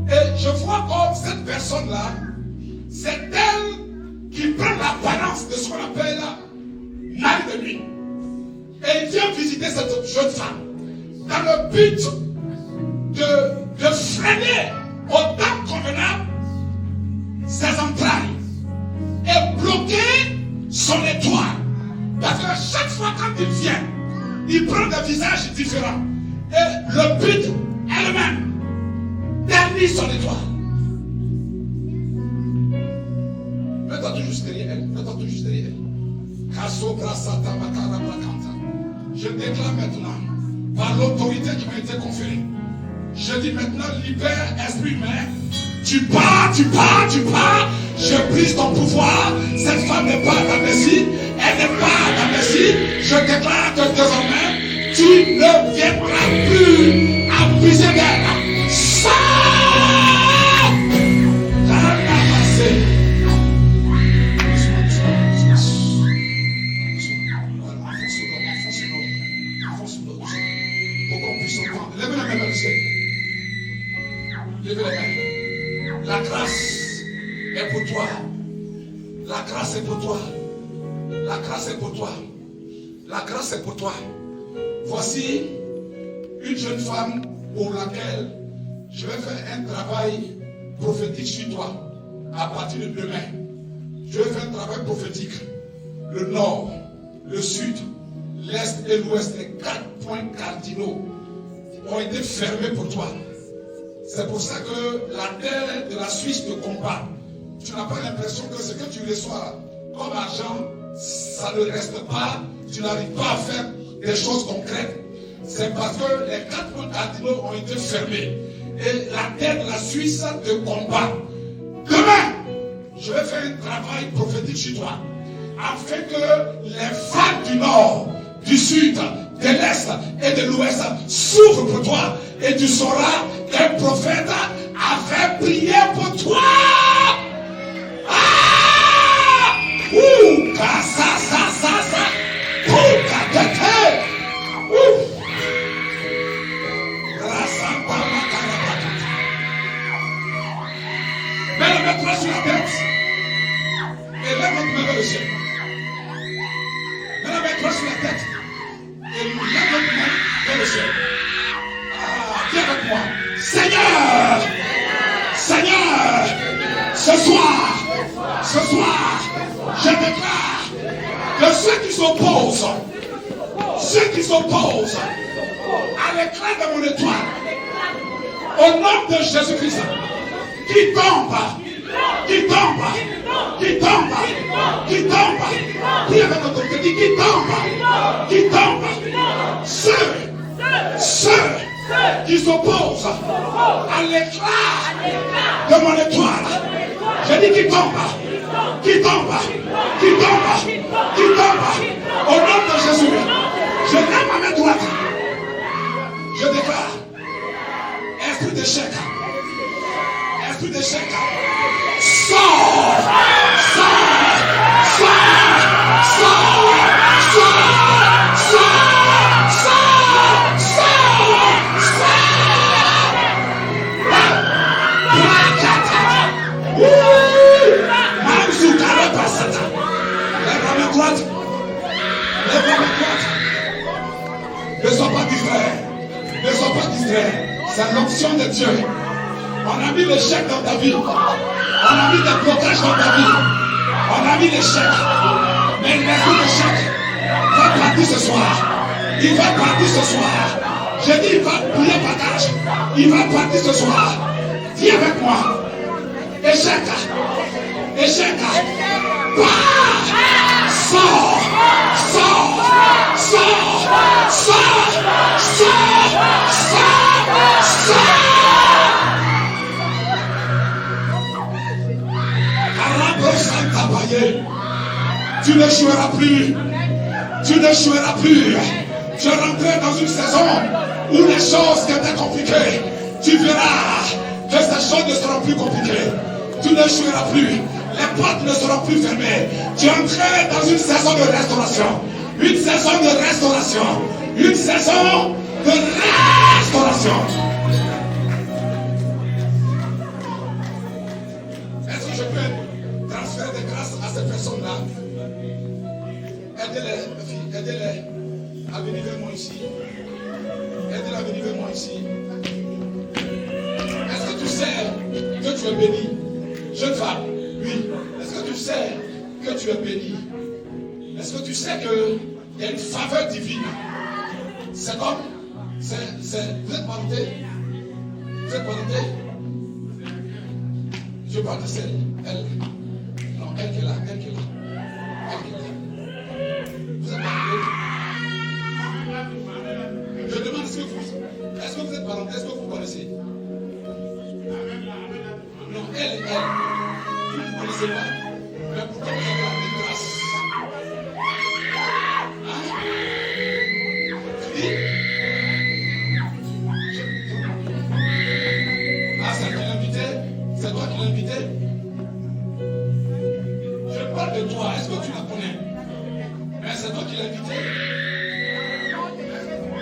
Et je vois comme cette personne-là, c'est elle qui prend l'apparence de ce qu'on appelle mari de nuit. Et il vient visiter cette jeune femme dans le but de freiner au temps convenable ses entrailles et bloquer son étoile. Parce que chaque fois quand il vient, il prend des visages différents. Et le but elle-même ternit son étoile. Mets-toi tout juste derrière elle. Mets-toi tout juste derrière elle. Je déclare maintenant, par l'autorité qui m'a été conférée, je dis maintenant, libère esprit humain. Tu pars. Je brise ton pouvoir. Cette femme n'est pas ta Messie. Elle n'est pas ta Messie. Je déclare que désormais, tu ne viendras plus abuser d'elle. Ça! Lève la main vers le ciel. Lève la main. La grâce est pour toi. La grâce est pour toi. La grâce est pour toi. La grâce est pour toi. Voici une jeune femme pour laquelle je vais faire un travail prophétique sur toi. À partir de demain, je vais faire un travail prophétique. Le nord, le sud, l'est et l'ouest, les 4 points cardinaux ont été fermés pour toi. C'est pour ça que la terre de la Suisse te combat. Tu n'as pas l'impression que ce que tu reçois comme argent, ça ne reste pas. Tu n'arrives pas à faire des choses concrètes. C'est parce que les 4 points cardinaux ont été fermés. Et la terre de la Suisse te combat. Demain, je vais faire un travail prophétique sur toi. Afin que les vagues du nord, du sud, de l'est et de l'ouest s'ouvrent pour toi. Et tu sauras qu'un prophète avait prié pour toi. Ah! Ouh! Ça. Ouh! Katete! Ouh! Mets le maître sur la tête. Et lève votre main vers le ciel. Mets le maître sur la tête. Et lève votre main vers le ciel. Viens avec moi. Seigneur, ce soir, je déclare que ceux qui s'opposent à l'éclat de mon étoile, au nom de Jésus-Christ, qui tombe, qui avec autorité dit qui tombe, ceux qui s'opposent à l'éclat de mon étoile, je dis qui tombe, au nom de Jésus, je lève ma main droite, je déclare, esprit d'échec, sors. Ne sois pas distrait. C'est l'option de Dieu. On a mis l'échec dans ta vie. On a mis des blocages dans ta vie. On a mis l'échec. Mais l'esprit d'échec va partir ce soir. Il va partir ce soir. J'ai dit, il va bouiller bagage. Il va partir ce soir. Viens avec moi. Échec. Sors. Tu n'échoueras plus. Tu es rentré dans une saison où les choses qui étaient compliquées, tu verras que ces choses ne seront plus compliquées. Tu n'échoueras plus. Les portes ne seront plus fermées. Tu es entré dans une saison de restauration. Une saison de restauration. Est-ce que je peux transférer des grâces à ces personnes-là? Aidez-les, mes filles, aidez-les à venir vers moi ici. Aidez-les à venir vers moi ici. Est-ce que tu sais que tu es béni? Jeune femme, oui. Est-ce que tu sais que tu es béni? Est-ce que tu sais qu'il y a une faveur divine? C'est comme, vous êtes parenté? Vous êtes parenté? Je parle de celle, elle. Non, elle qui est là. Vous êtes parenté? Je demande, est-ce que vous êtes parenté? Est-ce que vous connaissez? Non, elle. Vous ne connaissez pas. Mais pourquoi vous avez la même grâce? Tu dis? Ah, c'est toi qui l'as invité? Je parle de toi. Est-ce que tu la connais? Mais c'est toi qui l'as invité?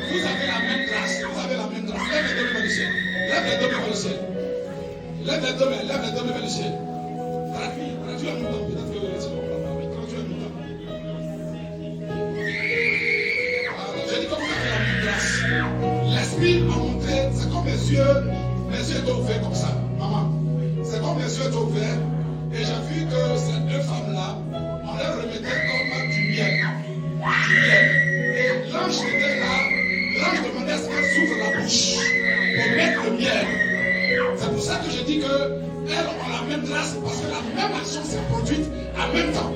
Vous avez la même grâce. Lève les deux mains vers le ciel. Lève les deux mains vers le ciel. Traduis en même temps, peut-être que yeux étaient ouverts comme ça, maman. C'est comme les yeux étaient ouverts. Et j'ai vu que ces deux femmes-là, on leur remettait comme du miel. Du miel. Et l'ange était là. L'ange demandait à ce qu'elle s'ouvre la bouche pour mettre le miel. C'est pour ça que je dis qu'elles ont la même grâce parce que la même action s'est produite en même temps,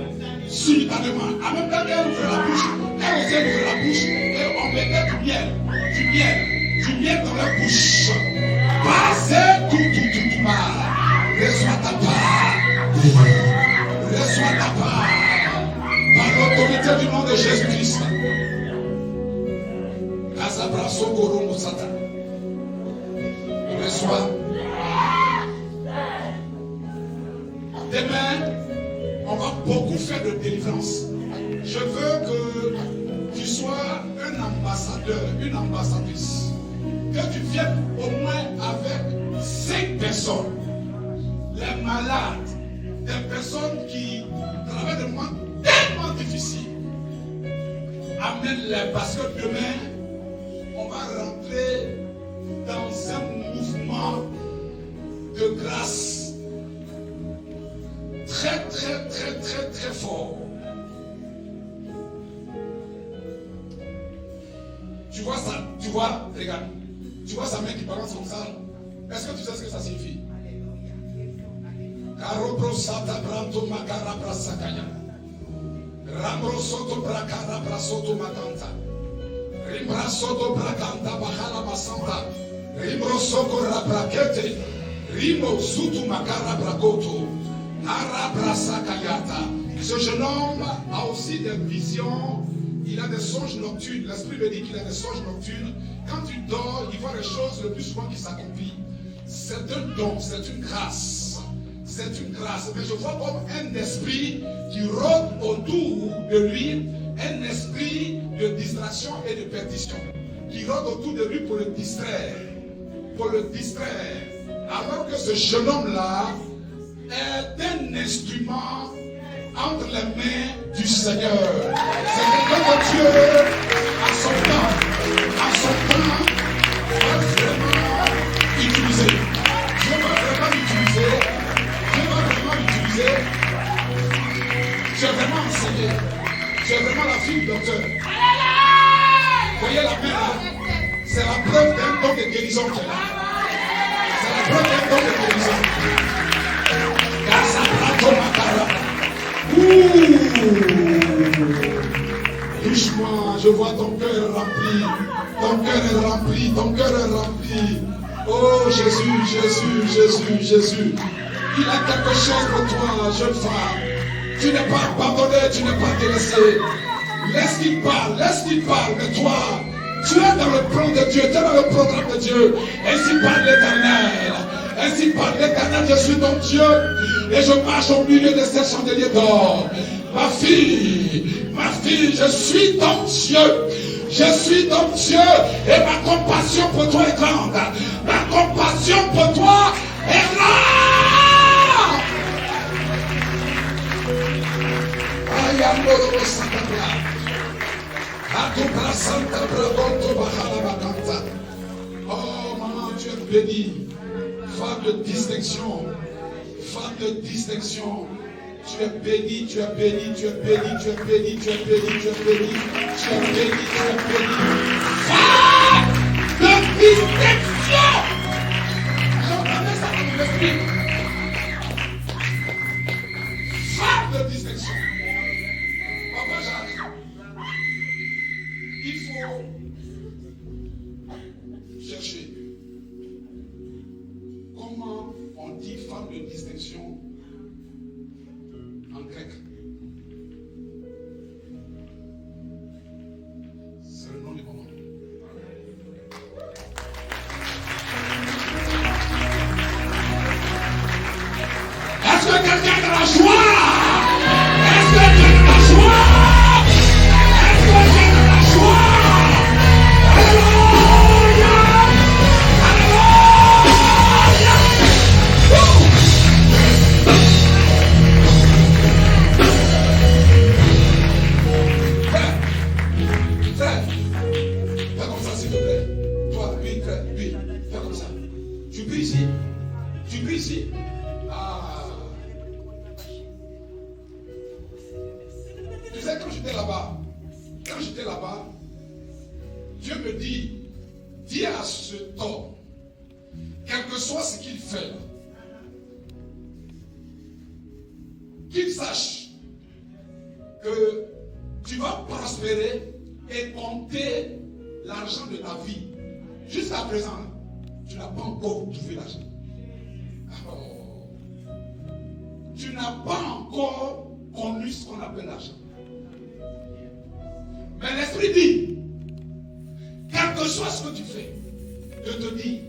simultanément. En même temps qu'elle ouvre la bouche, elles aussi ouvrent la bouche et on mettait du miel dans leur bouche. Passez tout mal. Reçois ta part. Reçois ta part. Par l'autorité du nom de Jésus-Christ. Kazabraso Goromo Satan. Reçois. Demain, on va beaucoup faire de délivrance. Je veux que tu sois un ambassadeur, une ambassadrice. Que tu viennes au moins avec 5 personnes. Les malades, des personnes qui travaillent de moments tellement difficiles. Amène-les parce que demain, on va rentrer dans un mouvement de grâce très fort. Tu vois ça, regarde. Tu vois sa main qui balance comme ça. Est-ce que tu sais ce que ça signifie? Ce jeune homme a aussi des visions. Il a des songes nocturnes. L'esprit me dit qu'il a des songes nocturnes. Quand tu dors, il voit les choses le plus souvent qui s'accomplissent. C'est un don, c'est une grâce. C'est une grâce. Mais je vois comme un esprit qui rôde autour de lui, un esprit de distraction et de perdition. Qui rôde autour de lui pour le distraire. Pour le distraire. Alors que ce jeune homme-là est un instrument entre les mains du Seigneur. C'est quelqu'un que Dieu, à son temps, va vraiment utiliser. Dieu va vraiment l'utiliser. Tu es vraiment enseigné. Tu es vraiment la fille du docteur. Voyez la main là. C'est la preuve d'un don de guérison qu'elle a. C'est la preuve d'un don de guérison. Touche-moi, je vois ton cœur rempli. Ton cœur est rempli, ton cœur est rempli. Oh Jésus. Il a quelque chose pour toi, jeune femme. Tu n'es pas abandonné, tu n'es pas délaissé. Laisse qu'il parle, mais toi, tu es dans le plan de Dieu, tu es dans le programme de Dieu. Ainsi parle l'Éternel, je suis ton Dieu. Et je marche au milieu de ces chandeliers d'or. Ma fille, je suis ton Dieu. Je suis ton Dieu. Et ma compassion pour toi est grande. Ma compassion pour toi est grande. Oh maman, tu es bénie. Femme de distinction. Tu es béni. Femme de distinction. J'entendais ça dans mon esprit. Femme de distinction. Papa Jacques, il faut chercher. Comment on dit femme de distinction en grec? C'est le nom du moment. Est-ce que quelqu'un a de la joie? Est-ce que quelqu'un a de la joie? Alléluia! Alléluia! j'étais là-bas, Dieu me dit, dis à cet homme, quel que soit ce qu'il fait, qu'il sache que tu vas prospérer et compter l'argent de ta vie. Jusqu'à présent, tu n'as pas encore trouvé l'argent. Oh. Tu n'as pas encore connu ce qu'on appelle l'argent. Mais l'Esprit dit, quel que soit ce que tu fais, je te dis,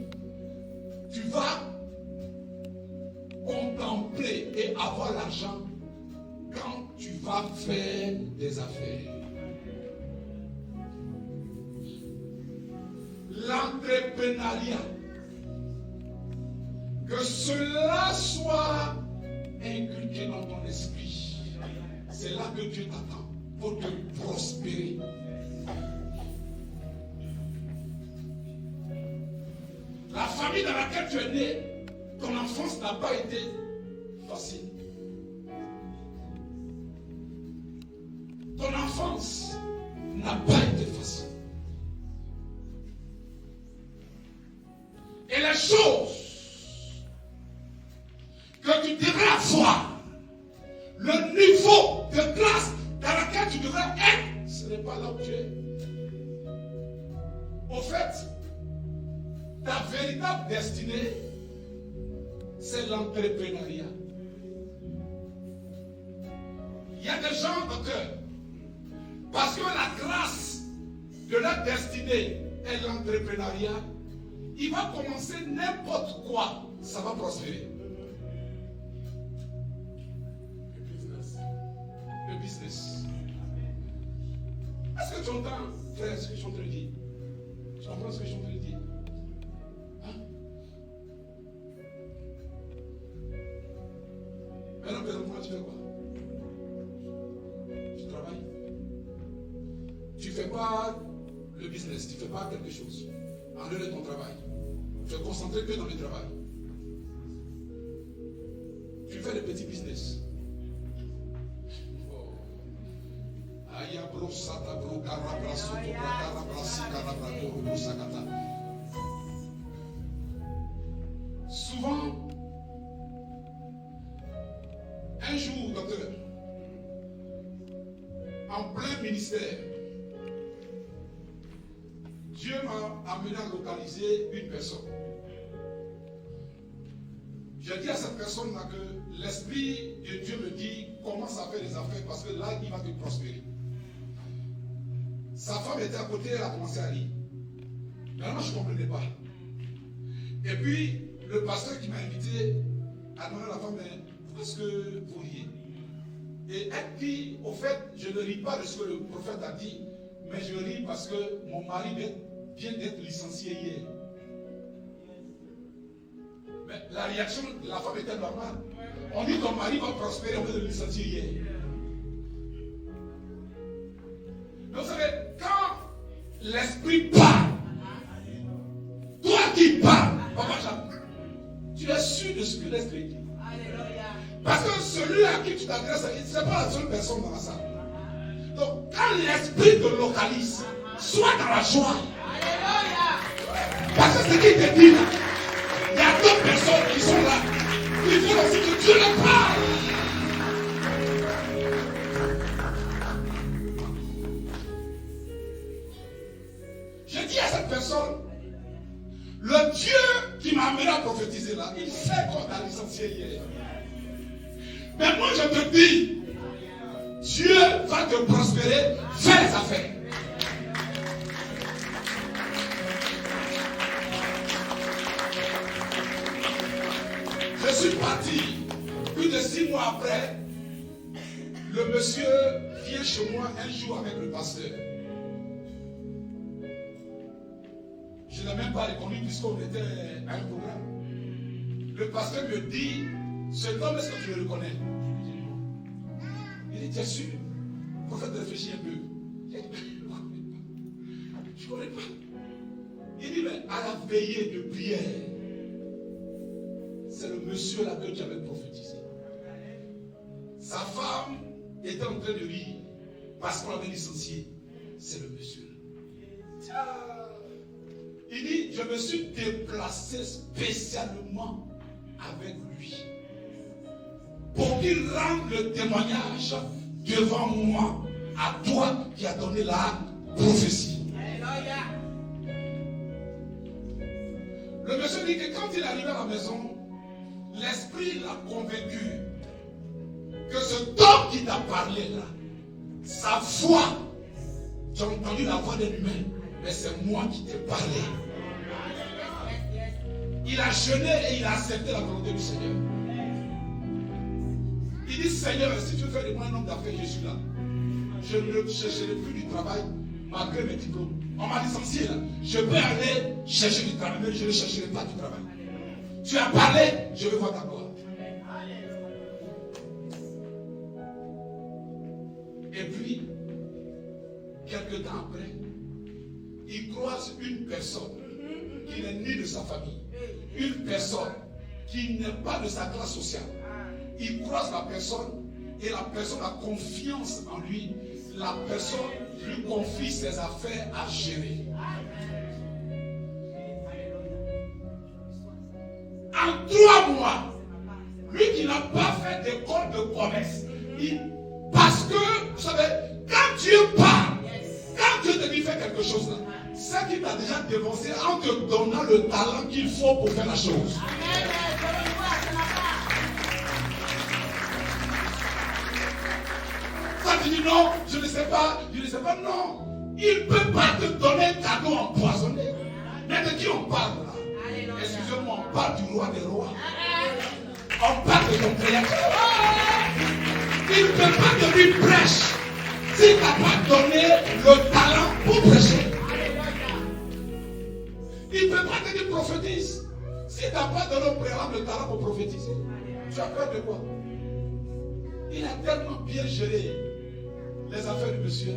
tu vas contempler et avoir l'argent quand tu vas faire des affaires. L'entrepreneuriat, que cela soit inculqué dans ton esprit, c'est là que Dieu t'attend pour te prospérer. La famille dans laquelle tu es né, ton enfance n'a pas été facile. Ton enfance n'a pas été facile. Et les choses que tu devrais avoir, le niveau de classe dans laquelle tu devrais être, ce n'est pas là où tu es. Au fait, ta véritable destinée, c'est l'entrepreneuriat. Il y a des gens de cœur, parce que la grâce de leur destinée est l'entrepreneuriat, il va commencer n'importe quoi, ça va prospérer. Le business. Est-ce que tu entends, frère, ce que je suis en train de dire? Tu comprends ce que je suis en train de dire? Maintenant, présentement, tu fais quoi? Tu travailles. Tu ne fais pas le business, tu ne fais pas quelque chose. En dehors de ton travail. Tu es concentré que dans le travail. Tu fais des petits business. Souvent, un jour, docteur, en plein ministère, Dieu m'a amené à localiser une personne. J'ai dit à cette personne-là que l'Esprit de Dieu me dit commence à faire des affaires parce que là, il va te prospérer. Sa femme était à côté, elle a commencé à rire. Mais moi, je ne comprenais pas. Et puis, le pasteur qui m'a invité a demandé à la femme, mais pourquoi est-ce que vous riez? Et elle dit, au fait, je ne ris pas de ce que le prophète a dit, mais je ris parce que mon mari vient d'être licencié hier. Mais la réaction de la femme était normale. On dit ton mari va prospérer, on veut le licencier hier. Mais vous savez, quand l'esprit parle, toi qui parles, Papa Jacques, tu es sûr de ce que l'esprit dit. Parce que celui à qui tu t'adresses, ce n'est pas la seule personne dans la salle. Donc, quand l'esprit te localise, sois dans la joie. Parce que ce qu'il te dit là, il y a d'autres personnes qui sont là. Il faut aussi que Dieu leur parle. Je dis à cette personne, le Dieu qui m'a amené à prophétiser là, il sait qu'on t'a licencié hier. Mais moi je te dis, Dieu va te prospérer, fais les affaires. Je suis parti, plus de 6 mois après, le monsieur vient chez moi un jour avec le pasteur. Je ne l'ai même pas reconnu puisqu'on était à un programme. Le pasteur me dit, cet homme, est-ce que tu le reconnais? Il dit, tu es sûr? Le prophète réfléchit un peu. Je ne connais pas. Il dit, mais à la veillée de prière, c'est le monsieur là que j'avais prophétisé. Sa femme était en train de rire parce qu'on l'avait licencié. C'est le monsieur. Il dit, je me suis déplacé spécialement avec lui pour qu'il rende le témoignage devant moi, à toi qui as donné la prophétie. Le monsieur dit que quand il est arrivé à la maison, l'esprit l'a convaincu que ce homme qui t'a parlé là, sa voix, tu as entendu la voix d'un humain, mais c'est moi qui t'ai parlé. Il a jeûné et il a accepté la volonté du Seigneur. Il dit, Seigneur, si tu fais de moi un homme d'affaires, je suis là. Je ne chercherai plus du travail malgré mes diplômes. On m'a licencié là. Je peux aller chercher du travail, mais je ne chercherai pas du travail. Tu as parlé, je veux voir ta gloire. Et puis, quelques temps après, il croise une personne qui n'est ni de sa famille, une personne qui n'est pas de sa classe sociale. Il croise la personne et la personne a confiance en lui. La personne lui confie ses affaires à gérer. En 3 mois, lui qui n'a pas fait d'école de commerce, parce que, vous savez, quand Dieu parle, quand Dieu te dit fais quelque chose là, c'est qu'il t'a déjà dévancé en te donnant le talent qu'il faut pour faire la chose. Ça te dit non, je ne sais pas, non. Il ne peut pas te donner un cadeau empoisonné. Mais de qui on parle là? Excusez-moi, on parle du roi des rois. On parle de ton créateur. Il ne peut pas te dire prêche s'il t'a pas donné le talent pour prêcher. Il ne peut pas te dire prophétise s'il t'a pas donné au préalable le talent pour prophétiser. Tu as peur de quoi? Il a tellement bien géré les affaires du monsieur.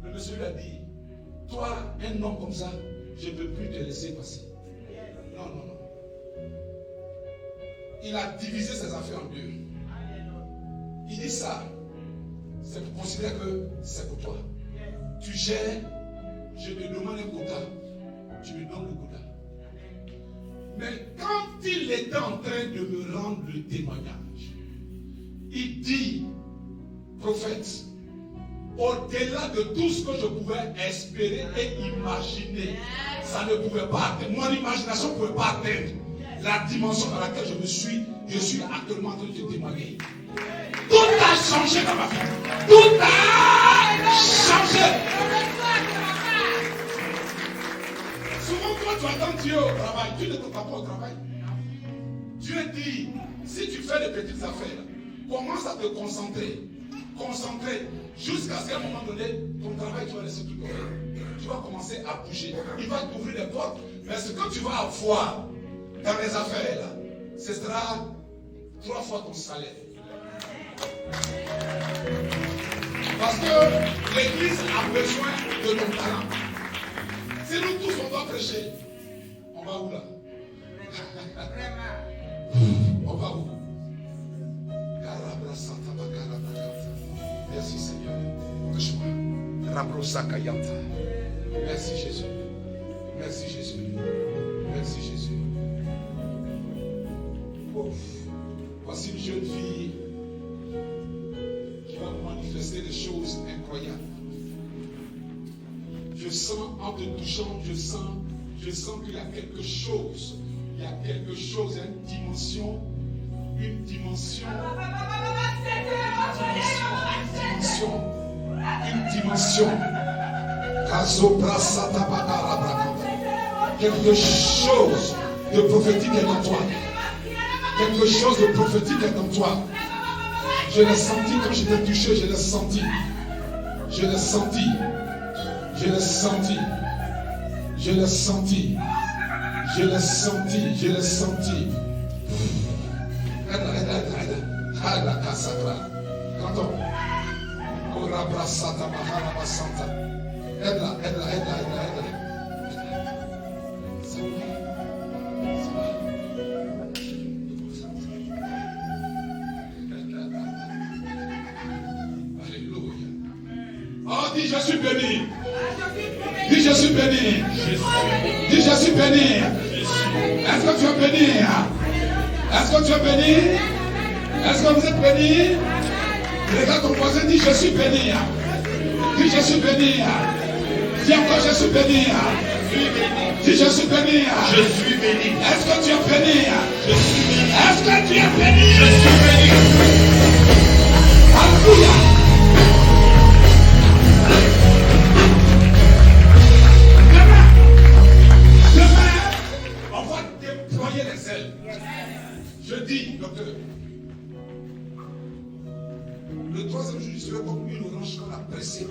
Le monsieur lui a dit, toi, un homme comme ça, je ne peux plus te laisser passer. Non. Il a divisé ses affaires en 2. Il dit ça, c'est pour considérer que c'est pour toi. Tu gères, je te demande un quota, tu me donnes le quota. Mais quand il était en train de me rendre le témoignage, il dit, prophète, au-delà de tout ce que je pouvais espérer et imaginer, ça ne pouvait pas atteindre. Mon imagination ne pouvait pas atteindre la dimension dans laquelle je suis actuellement en train de te témoigner. Tout a changé dans ma vie. Tout a changé. Souvent, quand tu attends Dieu au travail, tu ne t'attends pas au travail. Dieu dit, si tu fais des petites affaires, commence à te concentrer. Jusqu'à ce qu'à un moment donné, ton travail, tu vas laisser tout tomber. Tu vas commencer à bouger. Il va t'ouvrir des portes. Mais ce que tu vas avoir dans les affaires, là, ce sera 3 fois ton salaire. Parce que l'église a besoin de ton talent. Si nous tous on doit prêcher, on va où là? On va où? Merci Seigneur. Merci Jésus. Merci Jésus. Merci Jésus. Ouf. Voici une jeune fille qui va manifester des choses incroyables. Je sens en te touchant, je sens qu'il y a quelque chose. Il y a quelque chose, il y a une dimension. Quelque chose de prophétique est en toi. Quelque chose de prophétique est en toi. Je l'ai senti quand je t'ai touché, je l'ai senti. Je l'ai senti. Je l'ai senti. Je l'ai senti. Je l'ai senti. Je l'ai senti. Aide. Quand aide. Alléluia. dis je suis béni. Dis je suis béni. Dis je suis béni. Est-ce que tu es béni? Est-ce que tu es béni? Est-ce que vous êtes béni? Regarde ton voisin, dis je suis béni. Dis je suis béni. Dis encore je suis béni. Dis je suis béni. Je suis béni. Est-ce que tu es béni? Je suis béni. Est-ce que tu es béni? Je suis béni. Alléluia. Demain, on va déployer les ailes. Je dis, docteur, le troisième jour, je serai comme une orange qu'on a pressé.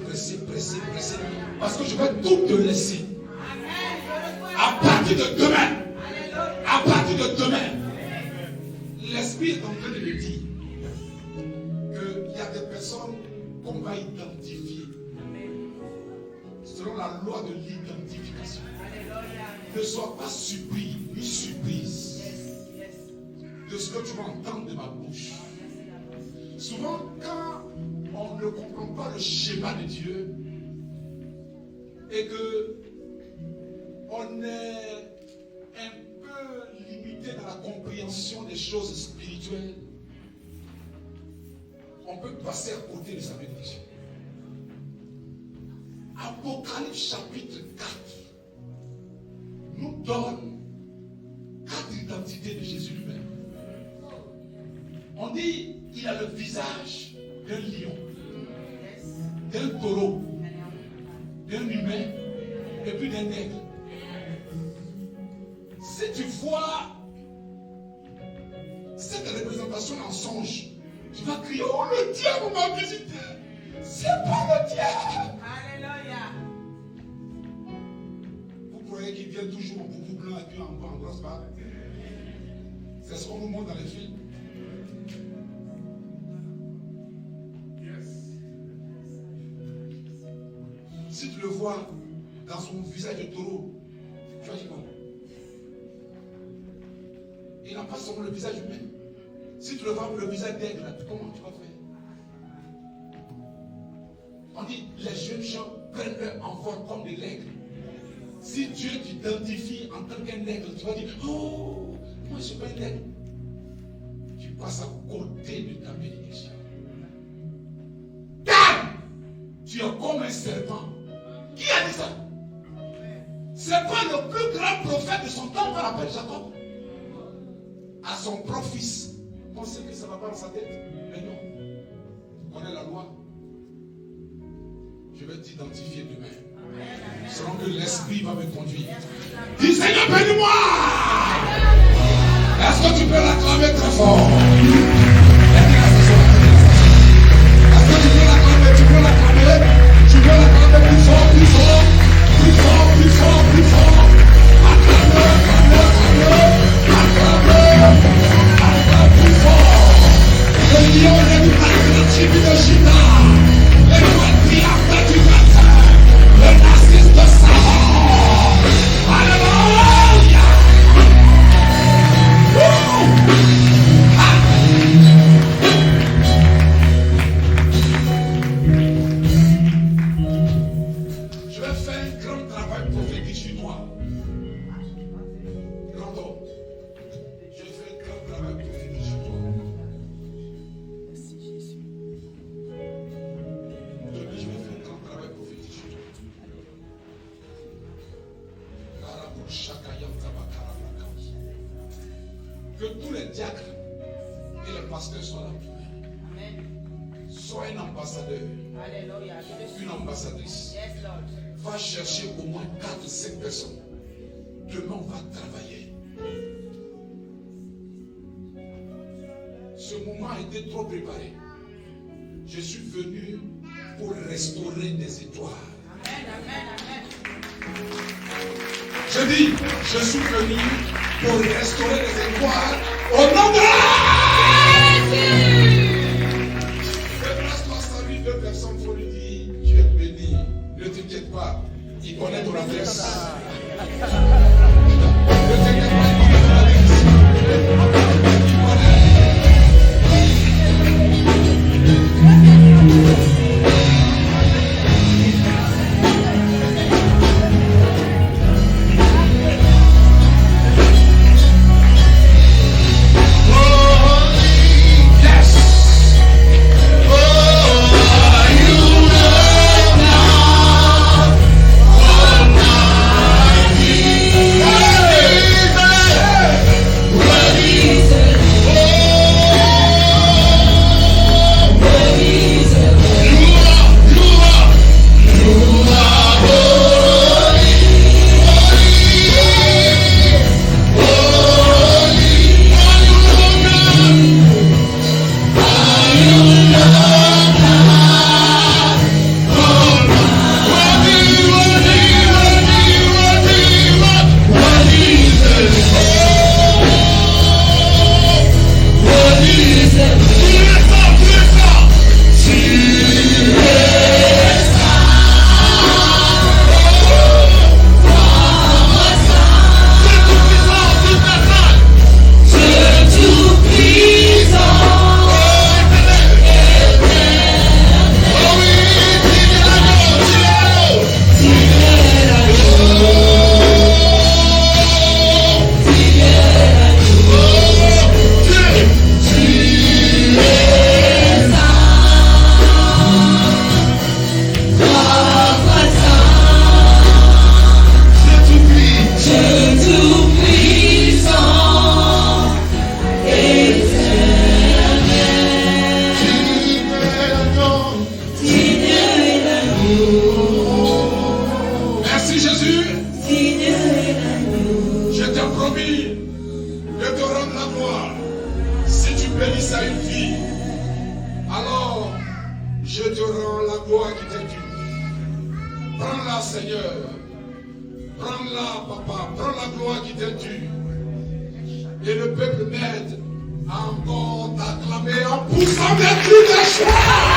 Parce que je vais tout te laisser. À partir de demain, l'Esprit est en train de me dire qu'il y a des personnes qu'on va identifier selon la loi de l'identification. Ne sois pas surpris ni surprise de ce que tu vas entendre de ma bouche. Souvent, quand on ne comprend pas le schéma de Dieu et que on est un peu limité dans la compréhension des choses spirituelles, on peut passer à côté de sa bénédiction. Apocalypse chapitre 4 nous donne 4 identités de Jésus lui-même. On dit il a le visage d'un lion, d'un taureau, d'un humain et puis d'un aigle. Si tu vois cette représentation en songe, tu vas crier, oh le diable m'a visité. C'est pas le diable. Alléluia. Vous croyez qu'il vient toujours en boubou blanc et puis en grosse barre? C'est ce qu'on nous montre dans les films. Si tu le vois dans son visage de taureau, tu vas dire quoi? Il n'a pas seulement le visage humain. Si tu le vois pour le visage d'aigle, comment tu vas faire? On dit les jeunes gens prennent leur envol comme de l'aigle. Si Dieu t'identifie en tant qu'un aigle, tu vas dire, oh, moi je ne suis pas un aigle. Tu passes à côté de ta bénédiction. Car tu es comme un serpent. Qui a dit ça? C'est pas le plus grand prophète de son temps qu'on appelle Jacob. À son propre fils. On sait que ça ne va pas dans sa tête. Mais non. Tu connais la loi. Je vais t'identifier demain. Selon que l'Esprit va me conduire. Dis Seigneur, bénis-moi. Est-ce que tu peux l'acclamer très fort? Est-ce que tu peux l'acclamer? Tu peux l'acclamer? Tu peux l'acclamer plus fort, plus fort, plus fort, plus fort, plus fort. Acclame, plus fort. Le lion est du parc de la tribu de Juda. L'étoile brillante du matin. Le narcisse de Satan. Alléluia. Je vais faire un grand travail prophétique sur toi. Grand homme. Je vais faire un grand travail prophétique sur toi. Merci Jésus. Demain, je vais faire un grand travail prophétique sur toi. Que tous les diacres et les pasteurs soient là. Amen. Sois un ambassadeur, Alléluia. une ambassadrice. Yes, Lord. Va chercher au moins 4 ou 5 personnes. Demain, on va travailler. Ce moment a été trop préparé. Je suis venu pour restaurer des étoiles. Amen, amen, amen. Je dis, je suis venu pour restaurer les étoiles au nom de Déplace-toi, salue 2 personnes, il faut lui dire, tu es béni. Ne t'inquiète pas, il connaît ton adresse. Ne t'inquiète pas, il connaît ton adresse. Il connaît. promis de te rendre la gloire. Si tu bénis à une vie, alors je te rends la gloire qui t'est due. Prends-la, Seigneur. Prends-la, papa. Prends la gloire qui t'est due. Et le peuple m'aide à encore t'acclamer en poussant des cris de joie.